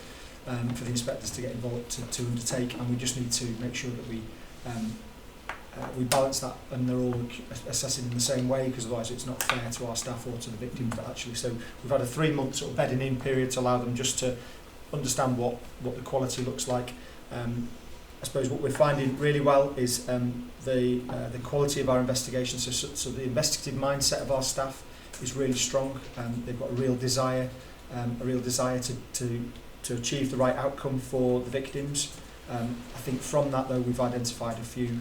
inspectors to get involved to undertake, and we just need to make sure that we balance that and they're all assessing in the same way, because otherwise it's not fair to our staff or to the victims. But actually, so we've had a 3-month sort of bedding in period to allow them just to understand what the quality looks like. I suppose what we're finding really well is the quality of our investigations. So the investigative mindset of our staff is really strong. They've got a real desire to achieve the right outcome for the victims. I think from that though, we've identified a few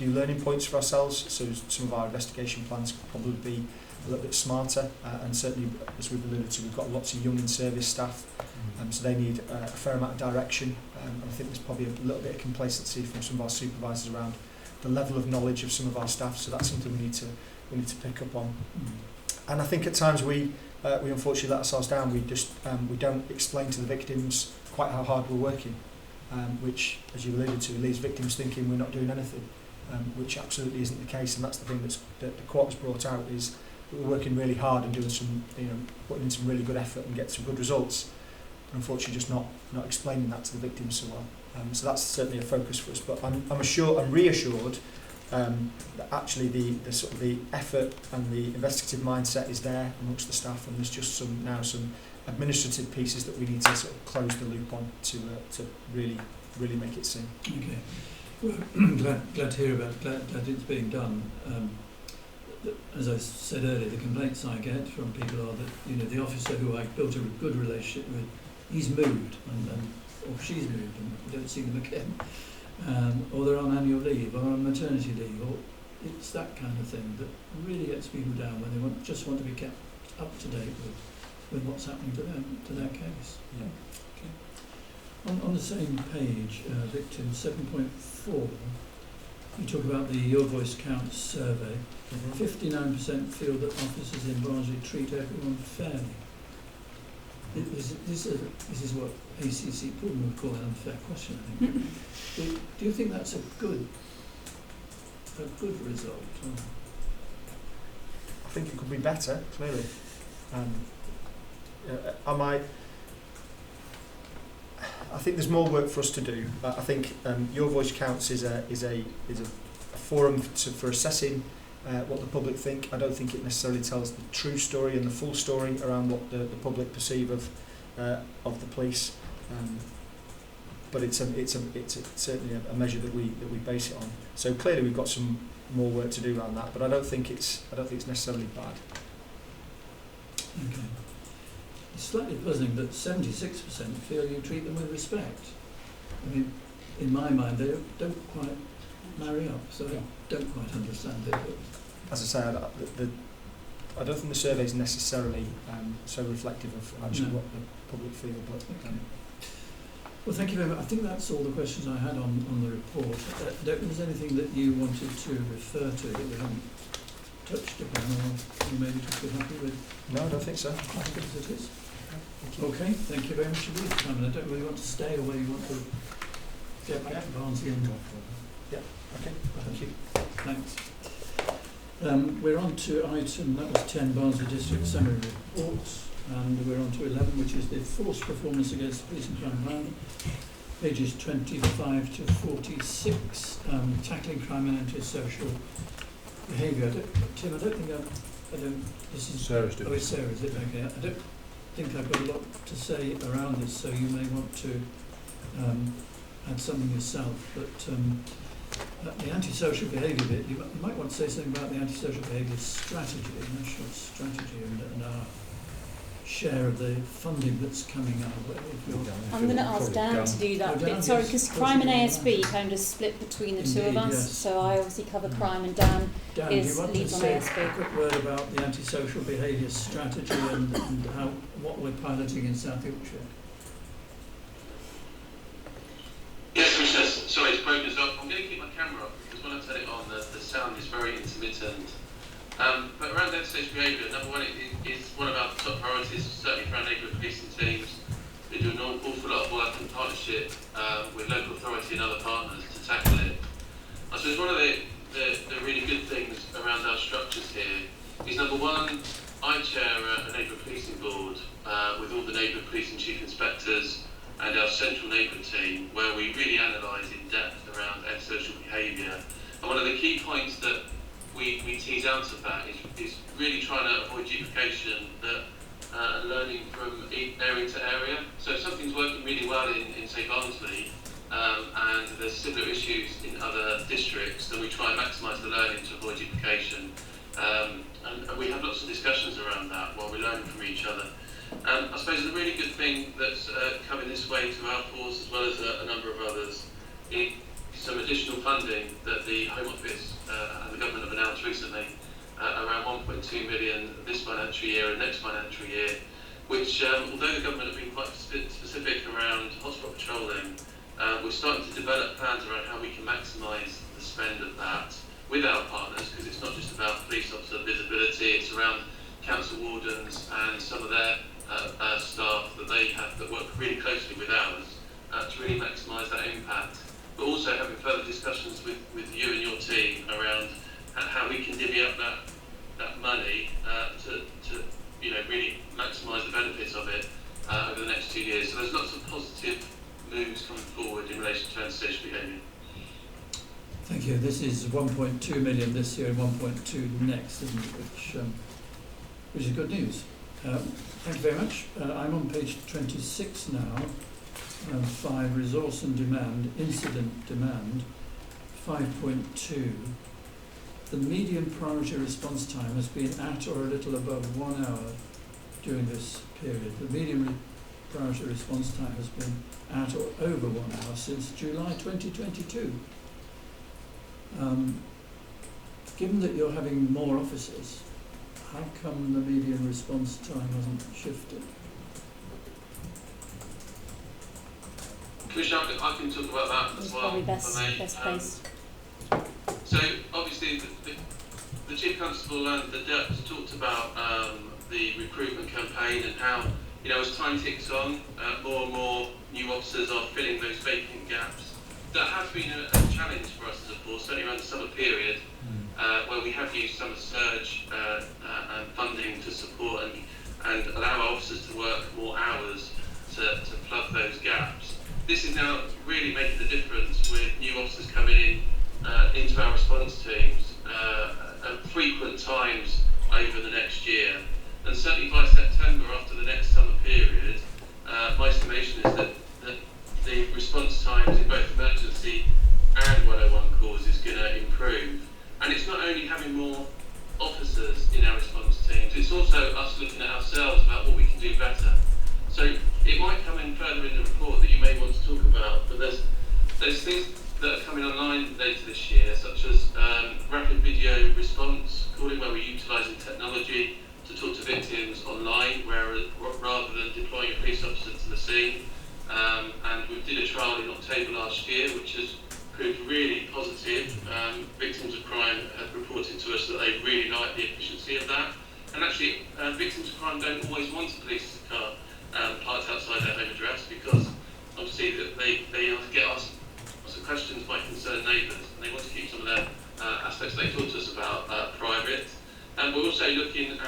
learning points for ourselves. So some of our investigation plans could probably be a little bit smarter, and certainly, as we've alluded to, we've got lots of young in-service staff, so they need a fair amount of direction. And I think there's probably a little bit of complacency from some of our supervisors around the level of knowledge of some of our staff. So that's something we need to pick up on. And I think at times we unfortunately let ourselves down. We don't explain to the victims quite how hard we're working, which, as you alluded to, leaves victims thinking we're not doing anything, which absolutely isn't the case. And that's the thing that the court has brought out, is that we're working really hard and doing some, putting in some really good effort and get some good results. But unfortunately, just not explaining that to the victims so well. So that's certainly a focus for us. But I'm reassured that actually the sort of the effort and the investigative mindset is there amongst the staff, and there's just some administrative pieces that we need to sort of close the loop on to really make it sing. Okay. Well, glad to hear about it. Glad it's being done. As I said earlier, the complaints I get from people are that the officer who I built a good relationship with, he's moved or she's moved and we don't see them again, or they're on annual leave or on maternity leave, or it's that kind of thing that really gets people down when they just want to be kept up to date with what's happening to their case. Yeah. Okay. On the same page, victim 7.4, you talk about the Your Voice Counts survey. 59% feel that officers in Barnsley treat everyone fairly. This is what ACC Pullman would call an unfair question, I think. Do you think that's a good result? I think it could be better, clearly. I think there's more work for us to do. I think Your Voice Counts is a forum for assessing what the public think. I don't think it necessarily tells the true story and the full story around what the public perceive of the police. But it's certainly a measure that we base it on. So clearly we've got some more work to do around that, but I don't think it's necessarily bad. Okay. It's slightly puzzling that 76% feel you treat them with respect. I mean, in my mind, they don't quite marry up, so I don't quite understand it. But as I say, I don't think the survey is necessarily so reflective of actually what the public feel. But well, thank you very much. I think that's all the questions I had on the report. I don't know if there's anything that you wanted to refer to that we haven't touched upon, or you maybe just be happy with? No, I don't think so. I think it is. Okay, thank you very much indeed, Simon. I don't really want to stay, or whether you want to get back to Barnsley and yeah, okay, thank you. Thanks. We're on to item, that was 10, Barnsley District Summary Reports, and we're on to 11, which is the forced performance against the police and crime plan, pages 25 to 46, tackling crime and antisocial behaviour. Tim, I don't think this is... Sarah's doing it. Oh, it's Sarah, is it? Okay. I don't think I've got a lot to say around this, so you may want to add something yourself, but the antisocial behaviour bit, you might want to say something about the antisocial behaviour strategy, national strategy, and our share of the funding that's coming our way. I'm going to ask Dan to do that bit. Sorry, because crime and ASB kind of split between the two of us, yes. So I obviously cover crime, and Dan is leads on ASB. A quick word about the antisocial behaviour strategy and what we're piloting in South Yorkshire. Yes, Commissioner, sorry, it's broken, so I'm going to keep my camera off because when I turn it on, the sound is very intermittent. But around antisocial behaviour, number one, is one of our top priorities, certainly for our neighbourhood policing teams. We do an awful lot of work in partnership with local authority and other partners to tackle it. I suppose one of the really good things around our structures here is, number one, I chair a neighbourhood policing board with all the neighbourhood policing chief inspectors and our central neighbourhood team, where we really analyse in depth around antisocial behaviour. And one of the key points that we tease out of that is really trying to avoid duplication, learning from area to area. So if something's working really well in say Barnsley, and there's similar issues in other districts, then we try and maximise the learning to avoid duplication. And we have lots of discussions around that while we're learning from each other. I suppose the really good thing that's coming this way to our force, as well as a number of others, is some additional funding that the Home Office and the government have announced recently, around 1.2 million this financial year and next financial year, which, although the government have been quite specific around hotspot patrolling, we're starting to develop plans around how we can maximise the spend of that with our partners, because it's not just about police officer visibility, it's around council wardens and some of their staff that they have that work really closely with ours to really maximise that impact. But also having further discussions with you and your team around how we can divvy up that money to really maximise the benefits of it over the next 2 years. So there's lots of positive moves coming forward in relation to antisocial behaviour. Thank you. This is 1.2 million this year and 1.2 next, isn't it? Which is good news. Thank you very much. I'm on page 26 now. 5, resource and demand, incident demand, 5.2. The median priority response time has been at or a little above 1 hour during this period. The median priority response time has been at or over 1 hour since July 2022. Given that you're having more officers, how come the median response time hasn't shifted? Commissioner, I can talk about that as well. Probably best placed. So obviously the Chief Constable and the DEPs talked about the recruitment campaign and how, as time ticks on, more and more new officers are filling those vacant gaps. That has been a challenge for us as a force, certainly around the summer period, where we have used summer surge and funding to support and allow our officers to work more hours to plug those gaps. This is now really making the difference with new officers coming in into our response teams. frequent times over the next year. And certainly by September, after the next summer period, my estimation is that the response times in both emergency and 101 calls is going to improve. And it's not only having more officers in our response teams, it's also us looking at ourselves about what we can do better. So it might come in further in the report that you may want to talk about, but there's things that are coming online later this year, such as rapid video response calling, where we're utilising technology to talk to victims online, rather than deploying a police officer to the scene. And we did a trial in October last year, which has proved really positive. Victims of crime have reported to us that they really like the efficiency of that. And actually, victims of crime don't always want a police car parked outside their home address, because obviously they get asked lots of questions by concerned neighbours, and they want to keep some of their aspects they talk to us about private. And we're also looking at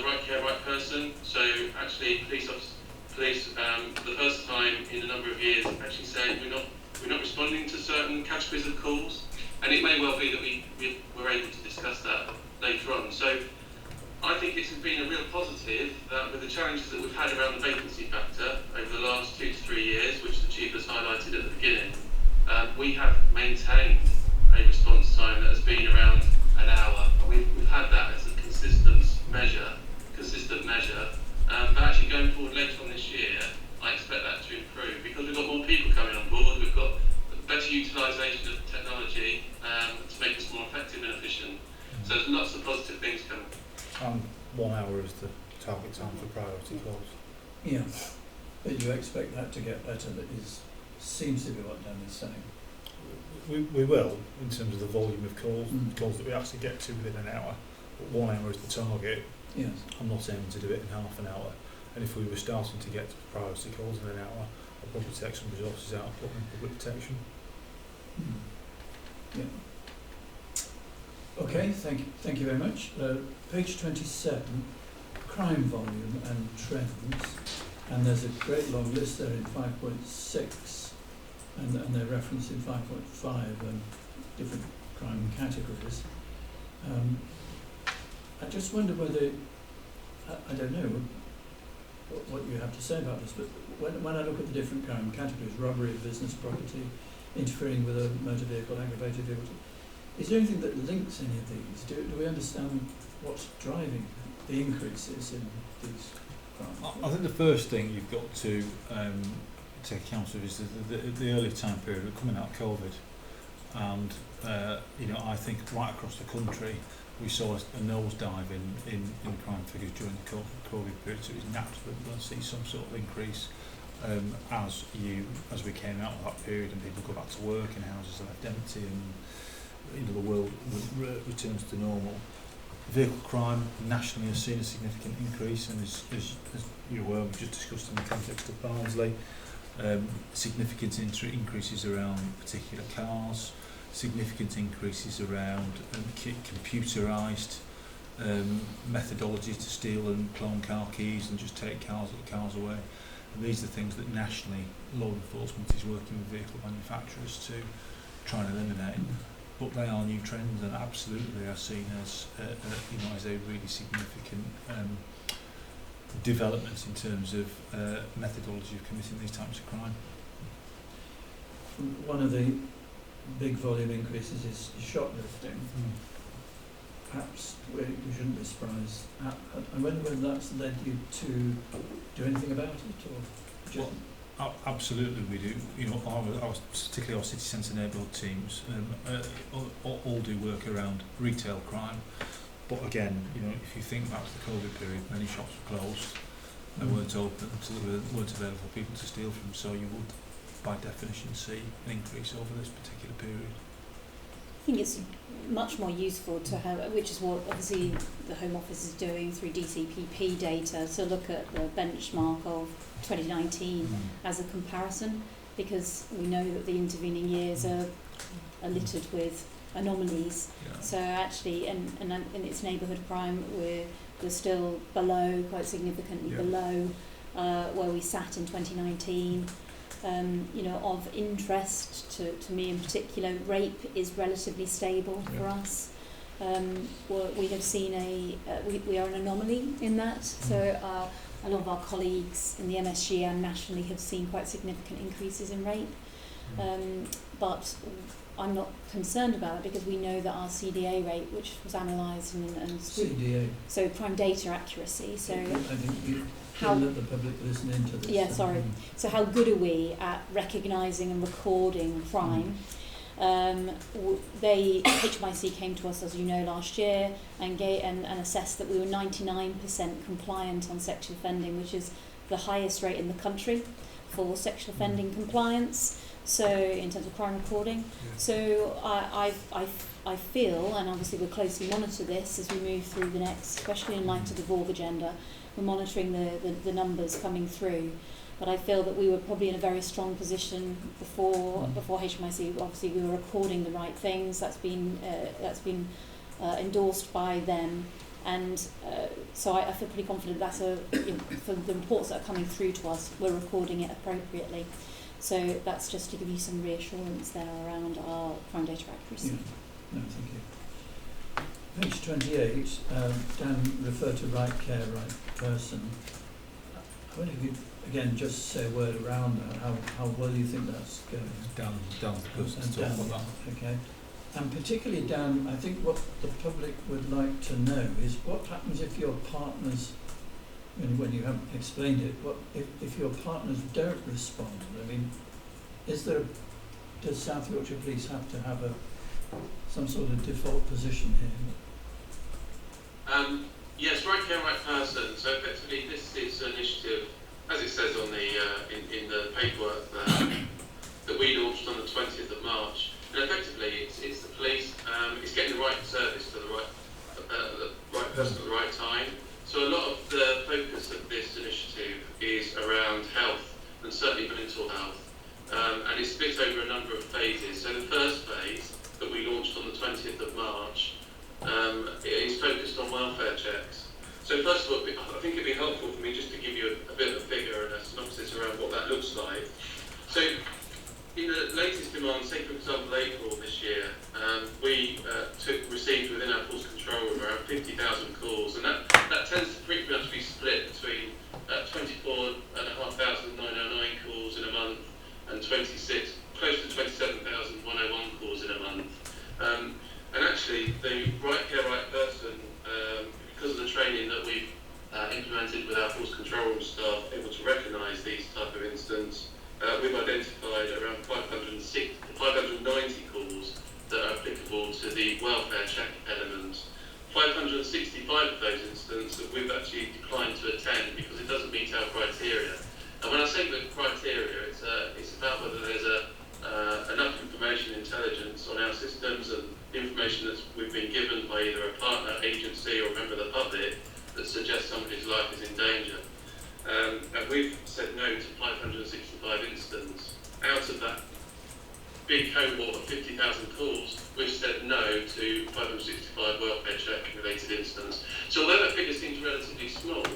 right care, right person. So actually, police for the first time in a number of years, actually saying we're not responding to certain categories of calls, and it may well be that we're able to discuss that later on. So I think it's been a real positive that with the challenges that we've had around the vacancy factor over the last 2 to 3 years, which the Chief has highlighted at the beginning, we have maintained a response time that has been around an hour. We've had that as a consistent measure. But actually going forward later on this year, I expect that to improve, because we've got more people coming on board, we've got better utilisation of technology to make us more effective and efficient. So there's lots of positive things coming. 1 hour is the target time for priority calls. Yeah, but you expect that to get better. That seems to be what Dan is saying. We will, in terms of the volume of calls that we actually get to within an hour. But 1 hour is the target. Yes. I'm not aiming to do it in half an hour. And if we were starting to get to priority calls in an hour, I'd probably take some resources out and put them in public protection. Yeah. Okay, thank you very much. Page 27, crime volume and trends, and there's a great long list there in 5.6, and they're referenced in 5.5 different crime categories. I just wonder whether, I don't know what you have to say about this, but when I look at the different crime categories, robbery of business property, interfering with a motor vehicle, aggravated vehicle, is there anything that links any of these? Do we understand what's driving the increases in these crimes? I think the first thing you've got to take account of is the early time period. We're coming out of COVID, and I think right across the country we saw a nosedive in crime figures during the COVID period. So it was natural that we're going to see some sort of increase as we came out of that period and people go back to work and houses are left empty and the world returns to normal. Vehicle crime nationally has seen a significant increase, and as you're aware, we've just discussed in the context of Barnsley, significant increases around particular cars, significant increases around computerised methodology to steal and clone car keys and just take cars away. And these are things that nationally law enforcement is working with vehicle manufacturers to try and eliminate. But they are new trends, and absolutely they are seen as as a really significant development in terms of methodology of committing these types of crime. One of the big volume increases is shoplifting. Perhaps we shouldn't be surprised. I wonder whether that's led you to do anything about it, or just... Well, absolutely we do. Particularly our city centre neighbourhood teams all do work around retail crime. But again, if you think back to the COVID period, many shops were closed. They weren't open, so they weren't available for people to steal from. So you would, by definition, see an increase over this particular period. I think it's much more useful to have, which is what obviously the Home Office is doing through DCPP data, to look at the benchmark of 2019 as a comparison, because we know that the intervening years are littered with anomalies. Yeah. So actually, and in its neighbourhood crime, we're still below, quite significantly below where we sat in 2019. Of interest to me in particular, rape is relatively stable for us. we have seen we are an anomaly in that. So a lot of our colleagues in the MSG and nationally have seen quite significant increases in rate. But I'm not concerned about it because we know that our CDA rate, which was analysed and CDA. So prime data accuracy. So I think you how let the public listen into this. yeah, sorry. So how good are we at recognising and recording crime? HMIC came to us, as you know, last year and assessed that we were 99% compliant on sexual offending, which is the highest rate in the country for sexual offending compliance. So in terms of crime recording, so I feel, and obviously we'll closely monitor this as we move through the next, especially in light of the VORG agenda, we're monitoring the numbers coming through. But I feel that we were probably in a very strong position before HMIC. Obviously, we were recording the right things. That's been endorsed by them, and so I feel pretty confident that's for the reports that are coming through to us, we're recording it appropriately. So that's just to give you some reassurance there around our crime data accuracy. Yeah. No, thank you. Page 28, Dan referred to right care, right person. I wonder if you'd again just say a word around that, how well you think that's going. Down the person to talk about that. Okay. And particularly, Dan, I think what the public would like to know is what happens if your partners, when you haven't explained it, what if your partners don't respond? I mean, does South Yorkshire Police have to have some sort of default position here? Yes, right care, right person. So effectively, this is an initiative, as it says on the in the paperwork that we launched on the 20th of March. And effectively, it's the police. It's getting the right service to the right person at the right time. So a lot of the focus of this initiative is around health and certainly mental health, and it's split over a number of phases. So the first phase that we launched on the 20th of March is focused on welfare checks. So first of all, I think it'd be helpful for me just to give you a bit of a figure and a synopsis around what that looks like. So in the latest demand, say for example April this year, we received within our force control room around 50,000 calls, and that tends to pretty much be split between 24,509 calls in a month and close to 27,101 calls in a month. And actually, the right care, right person, because of the training that we've implemented with our force control room staff, able to recognise these type of incidents, we've identified around 590 calls that are applicable to the welfare check element. 565 of those incidents that we've actually declined to attend because it doesn't meet our criteria. And when I say the criteria, it's about whether there's enough information intelligence on our systems and information that we've been given by either a partner agency or a member of the public that suggests somebody's life is in danger. And we've said no to 565 incidents. Out of that big cohort of 50,000 calls, we've said no to 565 welfare check related incidents. So although that figure seems relatively small,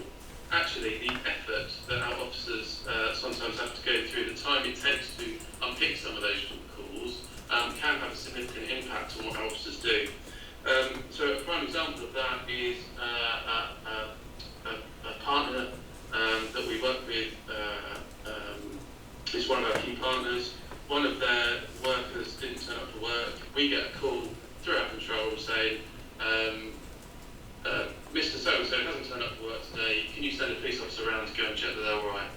actually the effort that our officers sometimes have to go through, the time it takes to unpick some of those calls, can have a significant impact on what our officers do. So a prime example of that is a partner that we work with is one of our key partners. One of their workers didn't turn up for work. We get a call through our control room saying, Mr. So-and-so hasn't turned up for work today. Can you send a police officer around to go and check that they're all right?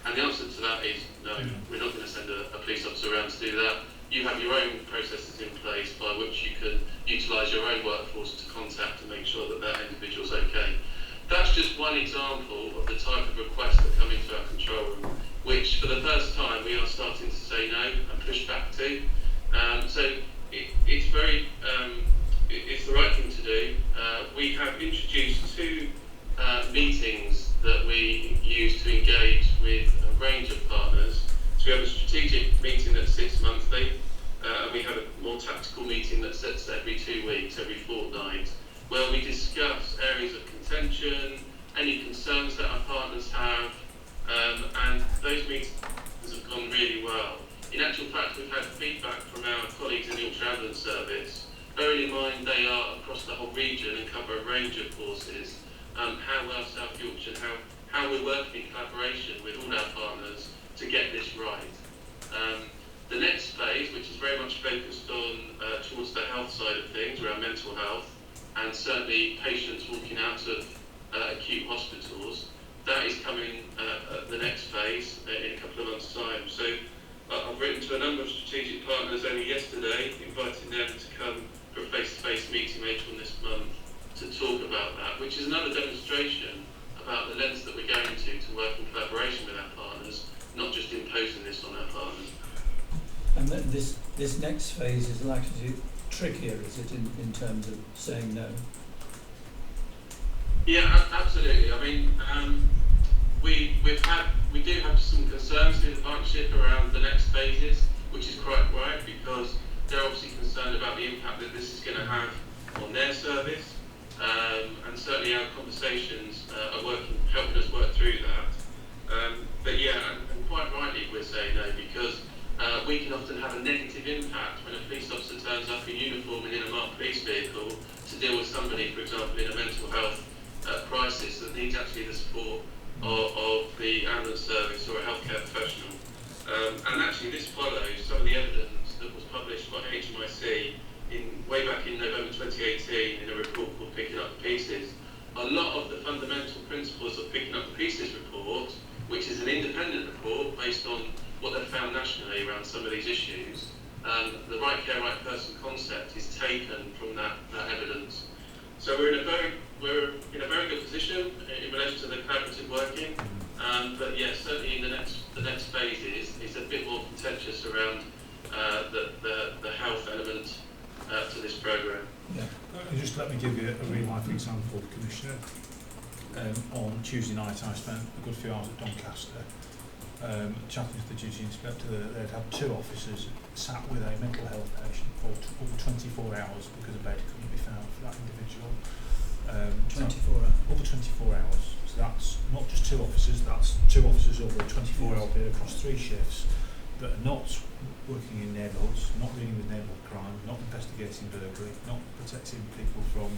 And the answer to that is no, we're not going to send a police officer around to do that. You have your own processes in place by which you can utilise your own workforce to contact and make sure that that individual's okay. That's just one example of the type of requests that come into our control room, which for the first time we are starting to say no and push back to. So it's very, it's the right thing to do. We have introduced two meetings that we use to engage with a range of partners. So we have a strategic meeting that sits monthly, and we have a more tactical meeting that sits every 2 weeks, every fortnight, where we discuss areas of contention, any concerns that our partners have, and those meetings have gone really well. In actual fact, we've had feedback from our colleagues in the Yorkshire Ambulance Service bearing in mind they are across the whole region and cover a range of courses, how well South Yorkshire, how we're working in collaboration with all our partners to get this right. The next phase, which is very much focused on towards the health side of things, around mental health, and certainly patients walking out of acute hospitals, that is coming the next phase in a couple of months' time. So I've written to a number of strategic partners only yesterday, inviting them to come for a face-to-face meeting later on this month to talk about that, which is another demonstration about the lens that we're going to work in collaboration with our partners, not just imposing this on our partners. And this next phase is likely to be trickier, is it, in terms of saying no? Yeah, absolutely. I mean, we do have some concerns in the partnership around the next phases, which is quite right, because they're obviously concerned about the impact that this is going to have on their service, and certainly our conversations are helping us work through that. But yeah, and quite rightly we're saying no, because we can often have a negative impact when a police officer turns up in uniform and in a marked police vehicle to deal with somebody, for example, in a mental health crisis that needs actually the support of the ambulance service or a healthcare professional. And actually this follows some of the evidence that was published by HMIC way back in November 2018 in a report called Picking Up the Pieces. A lot of the fundamental principles of Picking Up the Pieces report, which is an independent report based on what they've found nationally around some of these issues, the right care, right person concept is taken from that evidence. So we're in a very good position in relation to the collaborative working, but yes, certainly in the next phase is a bit more contentious around the health element to this programme. Yeah. Just let me give you a real life example, Commissioner. On Tuesday night I spent a good few hours at Doncaster chatting to the duty inspector. They'd had 2 officers sat with a mental health patient for over 24 hours because a bed couldn't be found for that individual. 24 hours? Over 24 hours. So that's not just 2 officers, that's 2 officers over a 24-hour period across 3 shifts that are not working in neighbourhoods, not dealing with neighbourhood crime, not investigating burglary, not protecting people from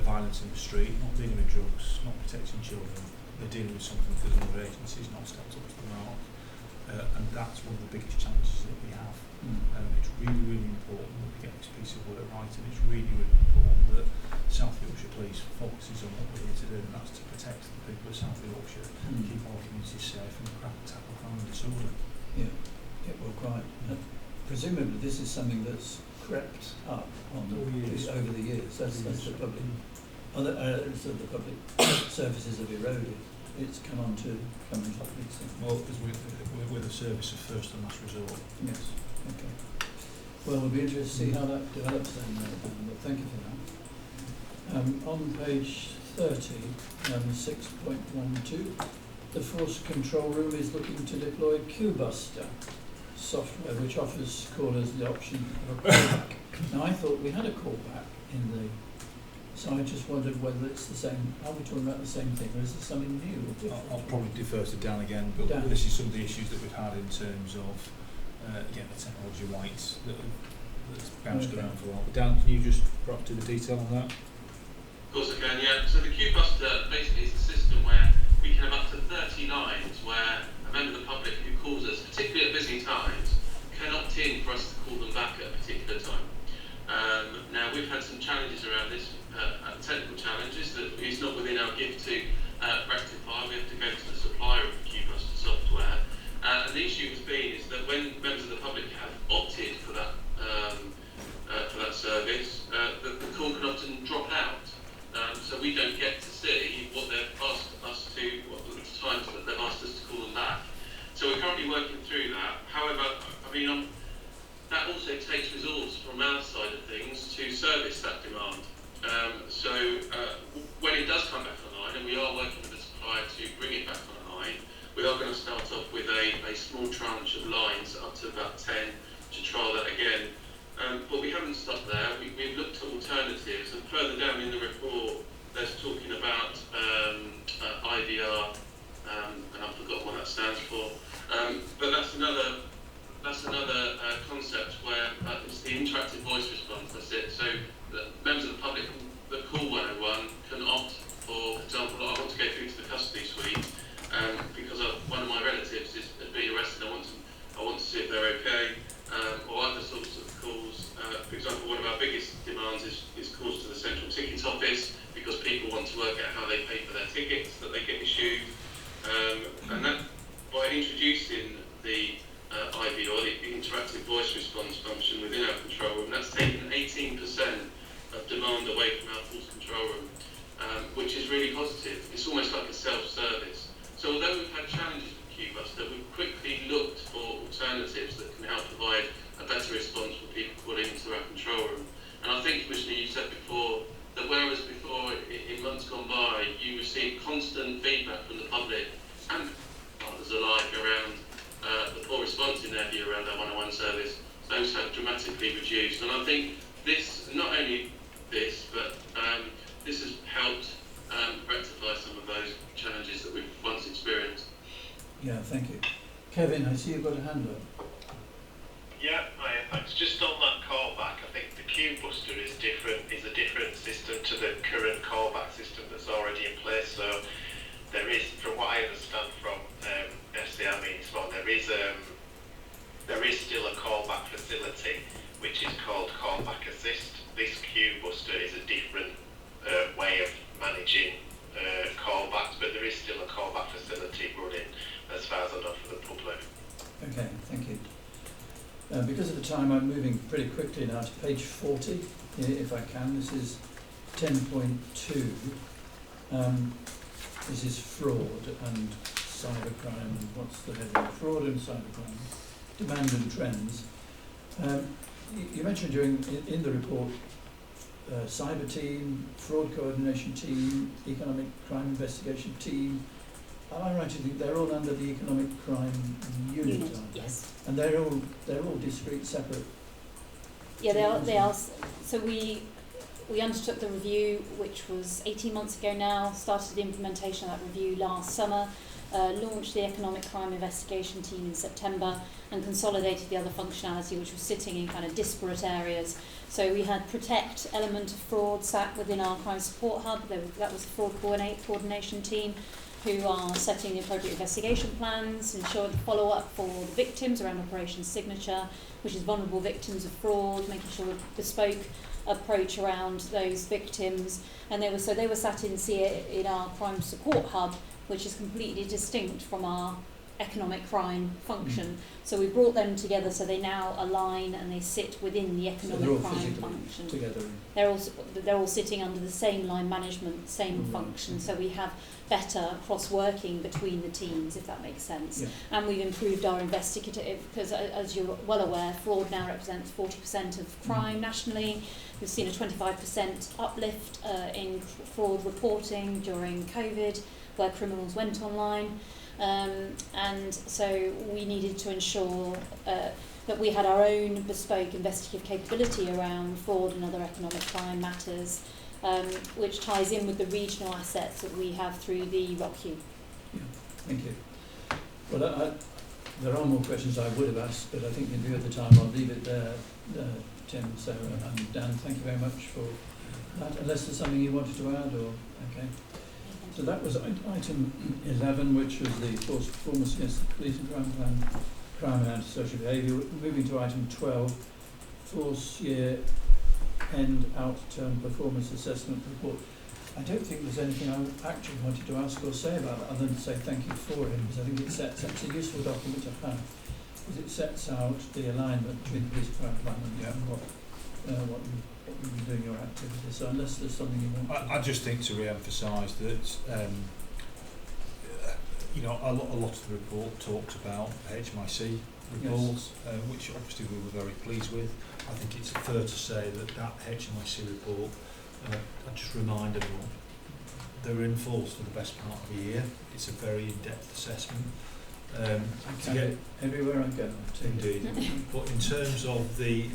violence in the street, not dealing with drugs, not protecting children. They're dealing with something because other agencies not stepped up to the mark, and that's one of the biggest challenges that we have. It's really, really important that we get this piece of work right, and it's really, really important that South Yorkshire Police focuses on what we're here to do, and that's to protect the people of South Yorkshire, keep our communities safe, and tackle crime and disorder. Yeah, well, quite. Presumably, this is something that's crept up on over the years. That's the public. So the public services have eroded. It's come on to policing. Well, because we're the service of first and last resort. Yes. Okay. Well, we'll be interested to see how that develops then. But thank you for that. On page 30, 6.12, the Force Control Room is looking to deploy QBuster software, which offers callers the option of a callback. Now, I thought we had a callback in the. So I just wondered whether it's the same. Are we talking about the same thing, or is it something new or different? I'll probably defer to Dan again, but Dan. This is some of the issues that we've had in terms of getting the technology right that's bounced around for a while. But Dan, can you just drop to the detail on that? Of course I can, yeah. So the QBuster basically is a system where we can have up to 30 lines where a member of the public who calls us, particularly at busy times, can opt in for us to call them back at a particular time. Now, we've had some challenges around this, technical challenges that it's not within our gift to rectify. We have to go to the supplier of the QBuster software. And the issue has been is that when members of the public have opted for that service, the call can often drop out. So we don't get to see what they've asked us to, what the times that they've asked us to call them back. So we're currently working through that. However, I mean, that also takes resource from our side of things to service that demand. So when it does come back online, and we are working with the supplier to bring it back online, we are going to start off with a small tranche of lines, up to about 10, to trial that again. But we haven't stopped there. We've looked at alternatives, and further down in the report, there's talking about IVR, and I've forgotten what that stands for. But that's another concept where it's the interactive voice response. That's it. So example, one of our biggest demands is calls to the central ticket office, because people want to work out how they pay for their tickets that they get issued. And that, by introducing the IVR, or the interactive voice response function within our control room, that's taken 18% of demand away from our force control room, which is really positive. It's almost like a self-service. So although we've had challenges with QBuster, we've quickly looked for alternatives that can help provide a better response for people calling into our control room. And I think, Commissioner, you said before that whereas before, in months gone by, you received constant feedback from the public and partners alike around the poor response in their view around our 101 service, those have dramatically reduced. And I think this, not only this, but this has helped rectify some of those challenges that we've once experienced. Yeah, thank you. Kevin, I see you've got a hand up. Yeah, thanks. Just on that callback, I think the QBuster is a different system to the current callback system that's already in place. So there is, from what I understand from FCR meeting this morning, there is still a callback facility which is called Callback Assist. This QBuster is a different way of managing callbacks, but there is still a callback facility running, as far as I know, for the public. Okay, thank you. Because of the time, I'm moving pretty quickly now to page 40, if I can. This is 10.2. This is fraud and cybercrime. What's the heading? Fraud and cybercrime. Demand and trends. You mentioned in the report cyber team, fraud coordination team, economic crime investigation team. Am I right to think they're all under the economic crime unit? Aren't they? Yes. And they're all discrete, separate. Yeah, they are. So we undertook the review, which was 18 months ago now. Started the implementation of that review last summer. Launched the economic crime investigation team in September, and consolidated the other functionality, which was sitting in kind of disparate areas. So we had protect element of fraud sat within our crime support hub. That was the fraud coordination team, who are setting the appropriate investigation plans, ensuring the follow-up for the victims around Operation Signature, which is vulnerable victims of fraud, making sure a bespoke approach around those victims. And they were sat in our crime support hub, which is completely distinct from our economic crime function. So we brought them together so they now align and they sit within the economic crime function. Together. They're all sitting under the same line management, same function. So we have better cross-working between the teams, if that makes sense. Yeah. And we've improved our investigative, because as you're well aware, fraud now represents 40% of crime nationally. We've seen a 25% uplift in fraud reporting during COVID, where criminals went online. And so we needed to ensure that we had our own bespoke investigative capability around fraud and other economic crime matters, which ties in with the regional assets that we have through the ROCU. Yeah, thank you. Well, there are more questions I would have asked, but I think in view of the time, I'll leave it there. Tim, Sarah and Dan, thank you very much for that. Unless there's something you wanted to add, or okay. So that was item 11, which was the force performance against the police and crime plan, crime and antisocial behaviour. Moving to item 12, force year end Outturn performance assessment report. I don't think there's anything I actually wanted to ask or say about that, other than to say thank you for it, because I think it's a useful document to have, because it sets out the alignment between the police and crime plan and what you've been doing your activities. So unless there's something you want I just think to re-emphasise that a lot of the report talked about HMIC reports, which obviously we were very pleased with. I think it's fair to say that HMIC report, I just remind everyone, they're in force for the best part of a year. It's a very in-depth assessment. to get everywhere I go. Indeed. But in terms of the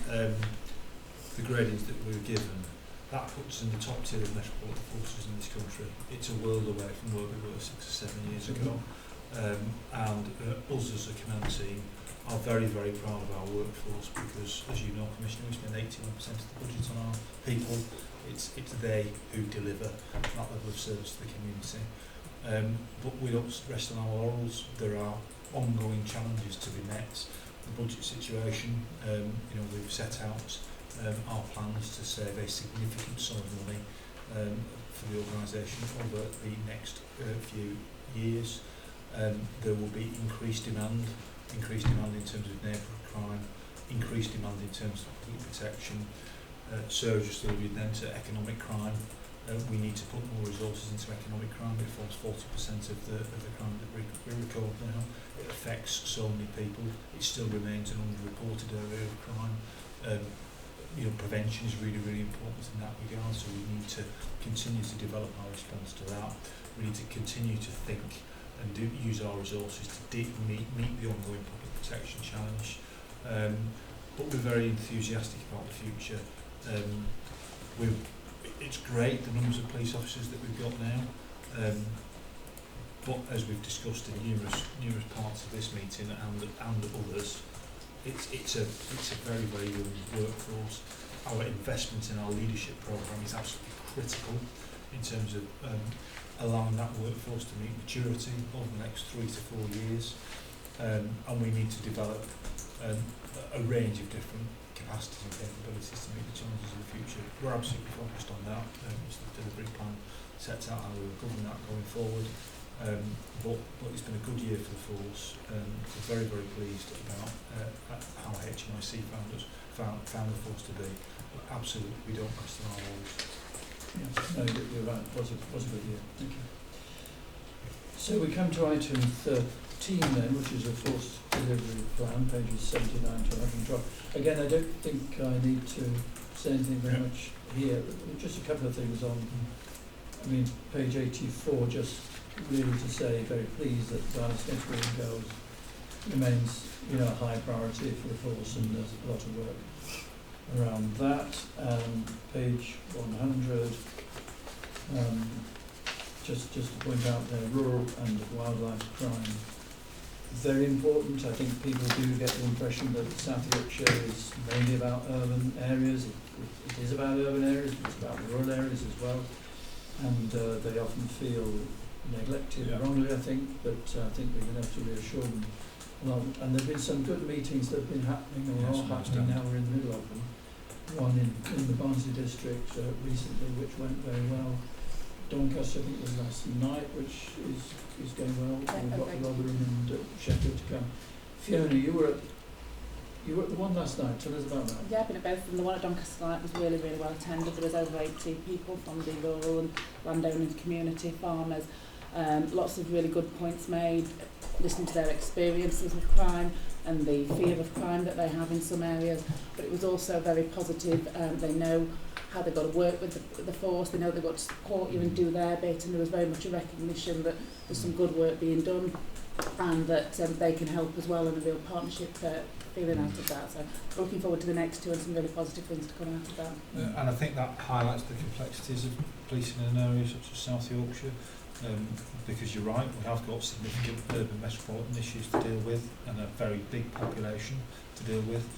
gradings that we were given, that puts us in the top tier of metropolitan forces in this country. It's a world away from where we were 6 or 7 years ago. And us as a command team are very, very proud of our workforce because, as you know, Commissioner, we spend 81% of the budget on our people. It's they who deliver that level of service to the community. But we don't rest on our laurels. There are ongoing challenges to be met. The budget situation, we've set out our plans to save a significant sum of money for the organisation over the next few years. There will be increased demand in terms of neighbourhood crime, increased demand in terms of public protection, just alluded then to economic crime. We need to put more resources into economic crime. It forms 40% of the crime that we record now. It affects so many people. It still remains an underreported area of crime. Prevention is really, really important in that regard, so we need to continue to develop our response to that. We need to continue to think and use our resources to meet the ongoing public protection challenge. But we're very enthusiastic about the future. It's great, the numbers of police officers that we've got now, but as we've discussed in numerous parts of this meeting and others, it's a very, very young workforce. Our investment in our leadership programme is absolutely critical in terms of allowing that workforce to meet maturity over the next 3 to 4 years, and we need to develop a range of different capacities and capabilities to meet the challenges of the future. We're absolutely focused on that. The delivery plan sets out how we will govern that going forward. But it's been a good year for the force. We're very, very pleased about how HMIC found the force to be. But absolutely, we don't rest on our laurels. Yes, no, you're right. It was a good year. Thank you. So we come to item 13 then, which is a force delivery plan, pages 79 to 112. Again, I don't think I need to say anything very much here. Just a couple of things on, page 84, just really to say very pleased that Barnsley and girls remains, a high priority for the force, and there's a lot of work around that. Page 100, just to point out there, rural and wildlife crime. Very important. I think people do get the impression that South Yorkshire is mainly about urban areas. It is about urban areas, but it's about rural areas as well. And they often feel neglected wrongly, I think, but I think we're going to have to reassure them. And there have been some good meetings that have been happening or are happening now. We're in the middle of them. One in the Barnsley district recently, which went very well. Doncaster, I think, was last night, which is going well. We've got Rotherham and Sheffield to come. Fiona, you were at the one last night. Tell us about that. Yeah, I've been at both of them. The one at Doncaster night was really, really well attended. There was over 80 people from the rural and landowning community, farmers. Lots of really good points made, listening to their experiences with crime and the fear of crime that they have in some areas. But it was also very positive. They know how they've got to work with the force, they know they've got to support you and do their bit, and there was very much a recognition that there's some good work being done and that they can help as well, and a real partnership feeling out of that. So looking forward to the next two and some really positive things to come out of that. And I think that highlights the complexities of policing in an area such as South Yorkshire, because you're right, we have got significant urban metropolitan issues to deal with and a very big population to deal with.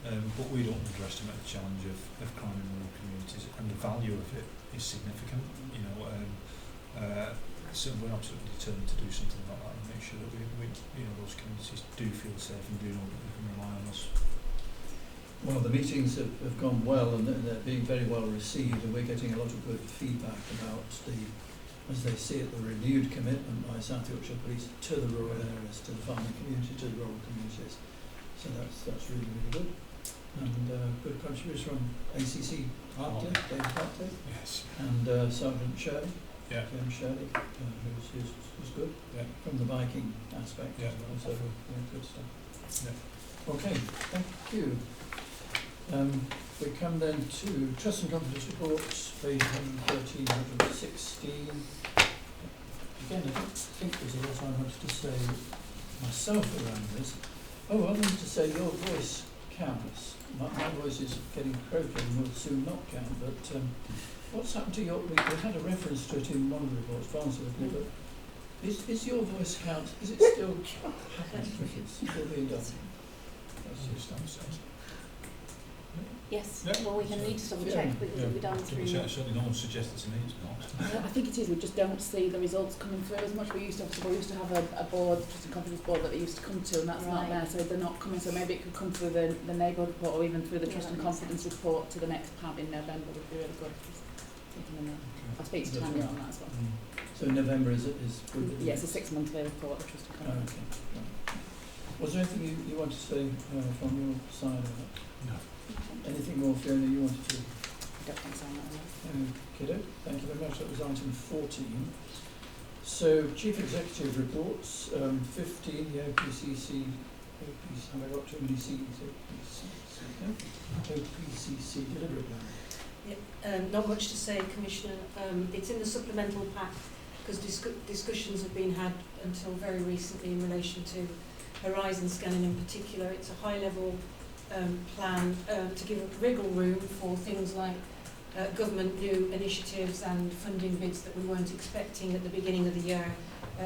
But we don't underestimate the challenge of crime in rural communities, and the value of it is significant. So we're absolutely determined to do something about that and make sure that we those communities do feel safe and do know that they can rely on us. Well, the meetings have gone well, and they're being very well received, and we're getting a lot of good feedback about as they see it, the renewed commitment by South Yorkshire Police to the rural areas, to the farming community, to the rural communities. So that's really, really good. And good contributors from ACC David Hartley, yes, and Sergeant Shirley, James Shirley, who's good, from the biking aspect as well, so good stuff. Okay, thank you. We come then to Trust and Confidence Reports, page 113, 116. Again, I don't think there's a lot I wanted to say myself around this. I wanted to say your voice counts. My voice is getting croaky and will soon not count, but what's happened to your... We had a reference to it in one of the reports, Barnsley, but is your voice count, is it still happening? It's still being done? That's just Yes, Yeah. well, we can need to double Yeah. check, but it'll be done through. Certainly no one suggested to me it's not. I think it is, we just don't see the results coming through as much. We used to have a board, trust and confidence board that they used to come to, and that's not Right. there, so they're not coming. So maybe it could come through the neighbourhood report, or even through the Yeah, trust that and makes confidence sense. report to the next PAB in November would be really good. I'll speak to Tanya on that as well. So November is good? isn't Yeah, it? it's a 6-monthly report, the trust and Oh, confidence. okay. Right. Was there anything you wanted to say from your side of it? No. Anything more, Fiona, you wanted to? I don't think so, no. Okay, thank you very much. That was item 14. So, Chief Executive reports, 15, the OPCC, have I got too many C's? OPCC delivery plan. Not much to say, Commissioner. It's in the supplemental pack because discussions have been had until very recently in relation to horizon scanning in particular. It's a high-level plan to give wriggle room for things like government new initiatives and funding bids that we weren't expecting at the beginning of the year,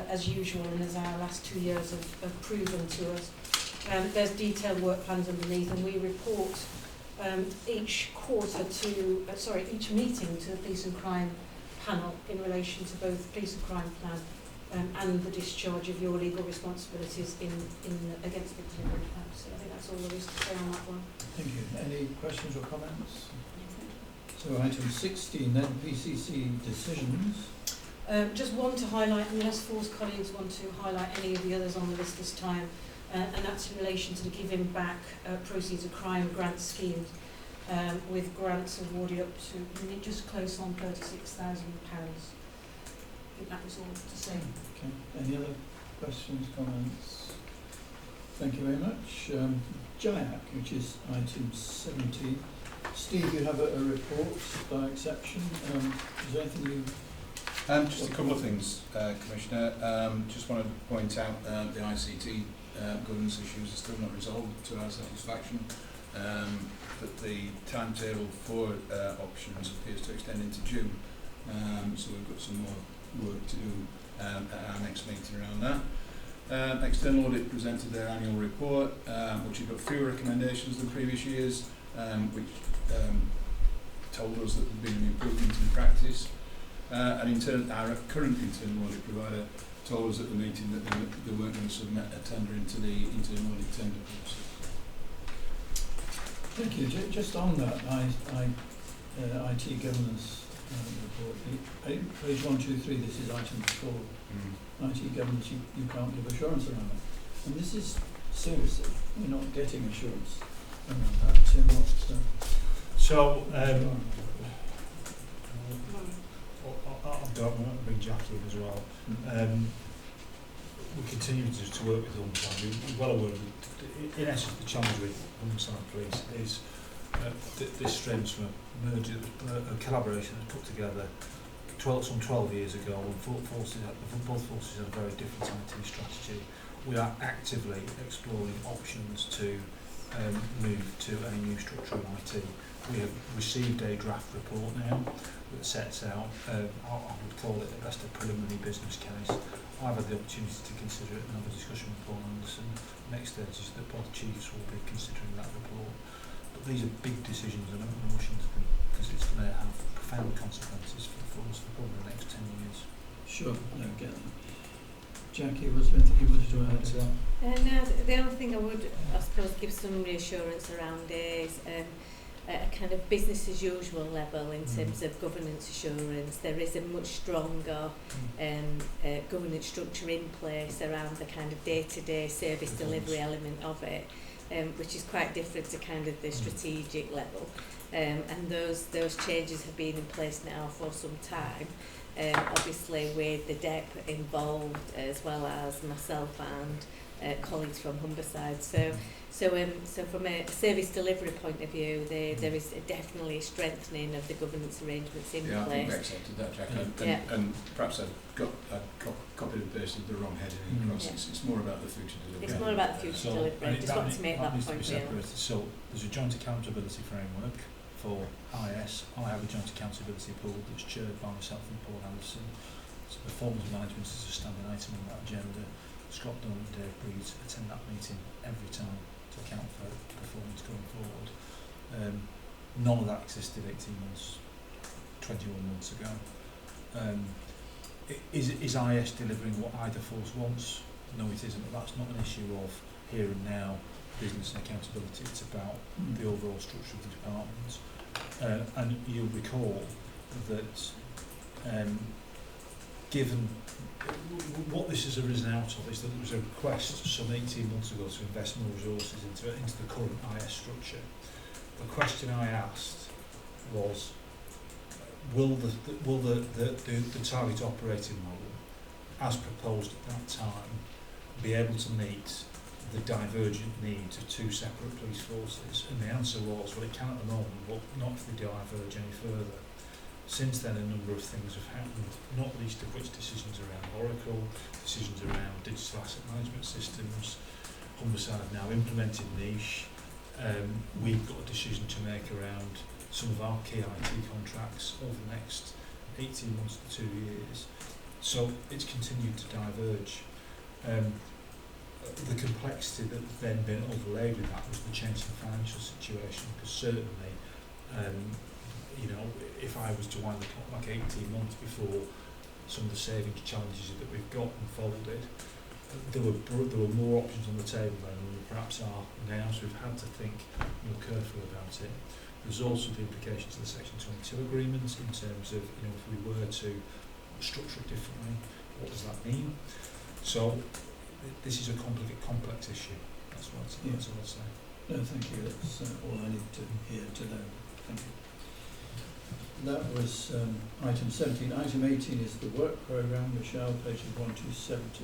as usual, and as our last 2 years have proven to us. There's detailed work plans underneath, and we report each meeting to the Police and Crime panel in relation to both Police and Crime plan and the discharge of your legal responsibilities in against the delivery plan. So I think that's all there is to say on that one. Thank you. Any questions or comments? So item 16 then, PCC decisions. Just one to highlight, unless Force colleagues want to highlight any of the others on the list this time, and that's in relation to the Giving Back Proceeds of Crime grant scheme, with grants awarded up to just close on £36,000. I think that was all to say. Okay. Any other questions, comments? Thank you very much. JIAC, which is item 17. Steve, you have a report by exception. Is there anything you... Just a couple of things, Commissioner. Just wanted to point out the ICT governance issues are still not resolved to our satisfaction. That the timetable for options appears to extend into June. So we've got some more work to do at our next meeting around that. External Audit presented their annual report, which has got fewer recommendations than previous years, which told us that there'd been an improvement in practice. And our current internal audit provider told us at the meeting that they weren't going to submit a tender into the internal audit tender process. Thank you. Just on that, IT governance report, page 123, this is item 4. IT governance, you can't give assurance around it. And this is seriously, we're not getting assurance around that. Tim, So, I'll go bring Jackie in as well. We continue to work with Homicide. We're well aware of in essence the challenge with Homicide Police is this stems from a collaboration that was put together some 12 years ago when both forces had a very different IT strategy. We are actively exploring options to move to a new structure in IT. We have received a draft report now that sets out, I would call it at best a preliminary business case. I've had the opportunity to consider it and have a discussion with Paul Anderson. The next stage is that both chiefs will be considering that report. But these are big decisions and I'm not rushing to them because it's going to have profound consequences for us for probably the next 10 years. Sure, I don't get that. Jackie, was there anything you wanted to add to that? No, the only thing I would, I suppose, give some reassurance around is at a kind of business as usual level in terms of governance assurance. There is a much stronger governance structure in place around the kind of day-to-day service delivery element of it, which is quite different to kind of the strategic level. And those changes have been in place now for some time. Obviously with the DEP involved as well as myself and colleagues from Humberside. So from a service delivery point of view, there is definitely a strengthening of the governance arrangements in place. I think we place. accepted that, Jackie. And perhaps I copied and pasted the wrong heading across. It's more about the future delivery. It's more about the future delivery. Just want to make that point clear. So there's a joint accountability framework for IS. I have a joint accountability pool that's chaired by myself and Paul Anderson. So performance management is a standing item on that agenda. Scott Dunn and Dave Breeds attend that meeting every time to account for performance going forward. None of that existed 18 months, 21 months ago. Is IS delivering what either force wants? No, it isn't, but that's not an issue of here and now business and accountability. It's about the overall structure of the department. And you'll recall that given what this has arisen out of is that there was a request some 18 months ago to invest more resources into the current IS structure. The question I asked was, will the target operating model, as proposed at that time, be able to meet the divergent needs of two separate police forces? And the answer was, well, it can at the moment, but not if they diverge any further. Since then, a number of things have happened, not least of which decisions around Oracle, decisions around digital asset management systems. Humberside have now implemented niche. We've got a decision to make around some of our key IT contracts over the next 18 months to 2 years. So it's continued to diverge. The complexity that then been overlaid with that was the change in the financial situation, because certainly, if I was to wind the clock back 18 months before some of the savings challenges that we've got unfolded, there were more options on the table then than there perhaps are now, so we've had to think more carefully about it. There's also the implications of the Section 22 agreements in terms of, if we were to structure it differently, what does that mean? So this is a complex issue. That's what I'd say. No, thank you. That's all I need to hear to know. Thank you. That was item 17. Item 18 is the work programme. Michelle, pages 127 to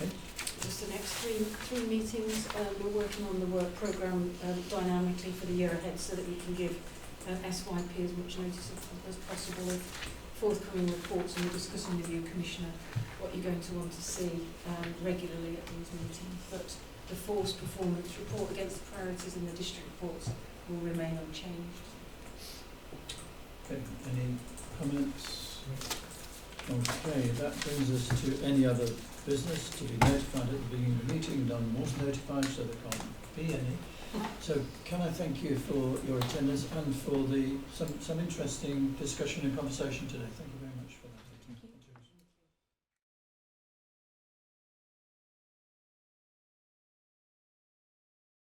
128. Just the next three meetings, we're working on the work programme dynamically for the year ahead, so that we can give SYP as much notice as possible of forthcoming reports, and we're discussing with you, Commissioner, what you're going to want to see regularly at these meetings. But the force performance report against the priorities in the district reports will remain unchanged. Okay, any comments? Okay, that brings us to any other business to be notified at the beginning of the meeting. None was notified, so there can't be any. So can I thank you for your attendance and for some interesting discussion and conversation today. Thank you.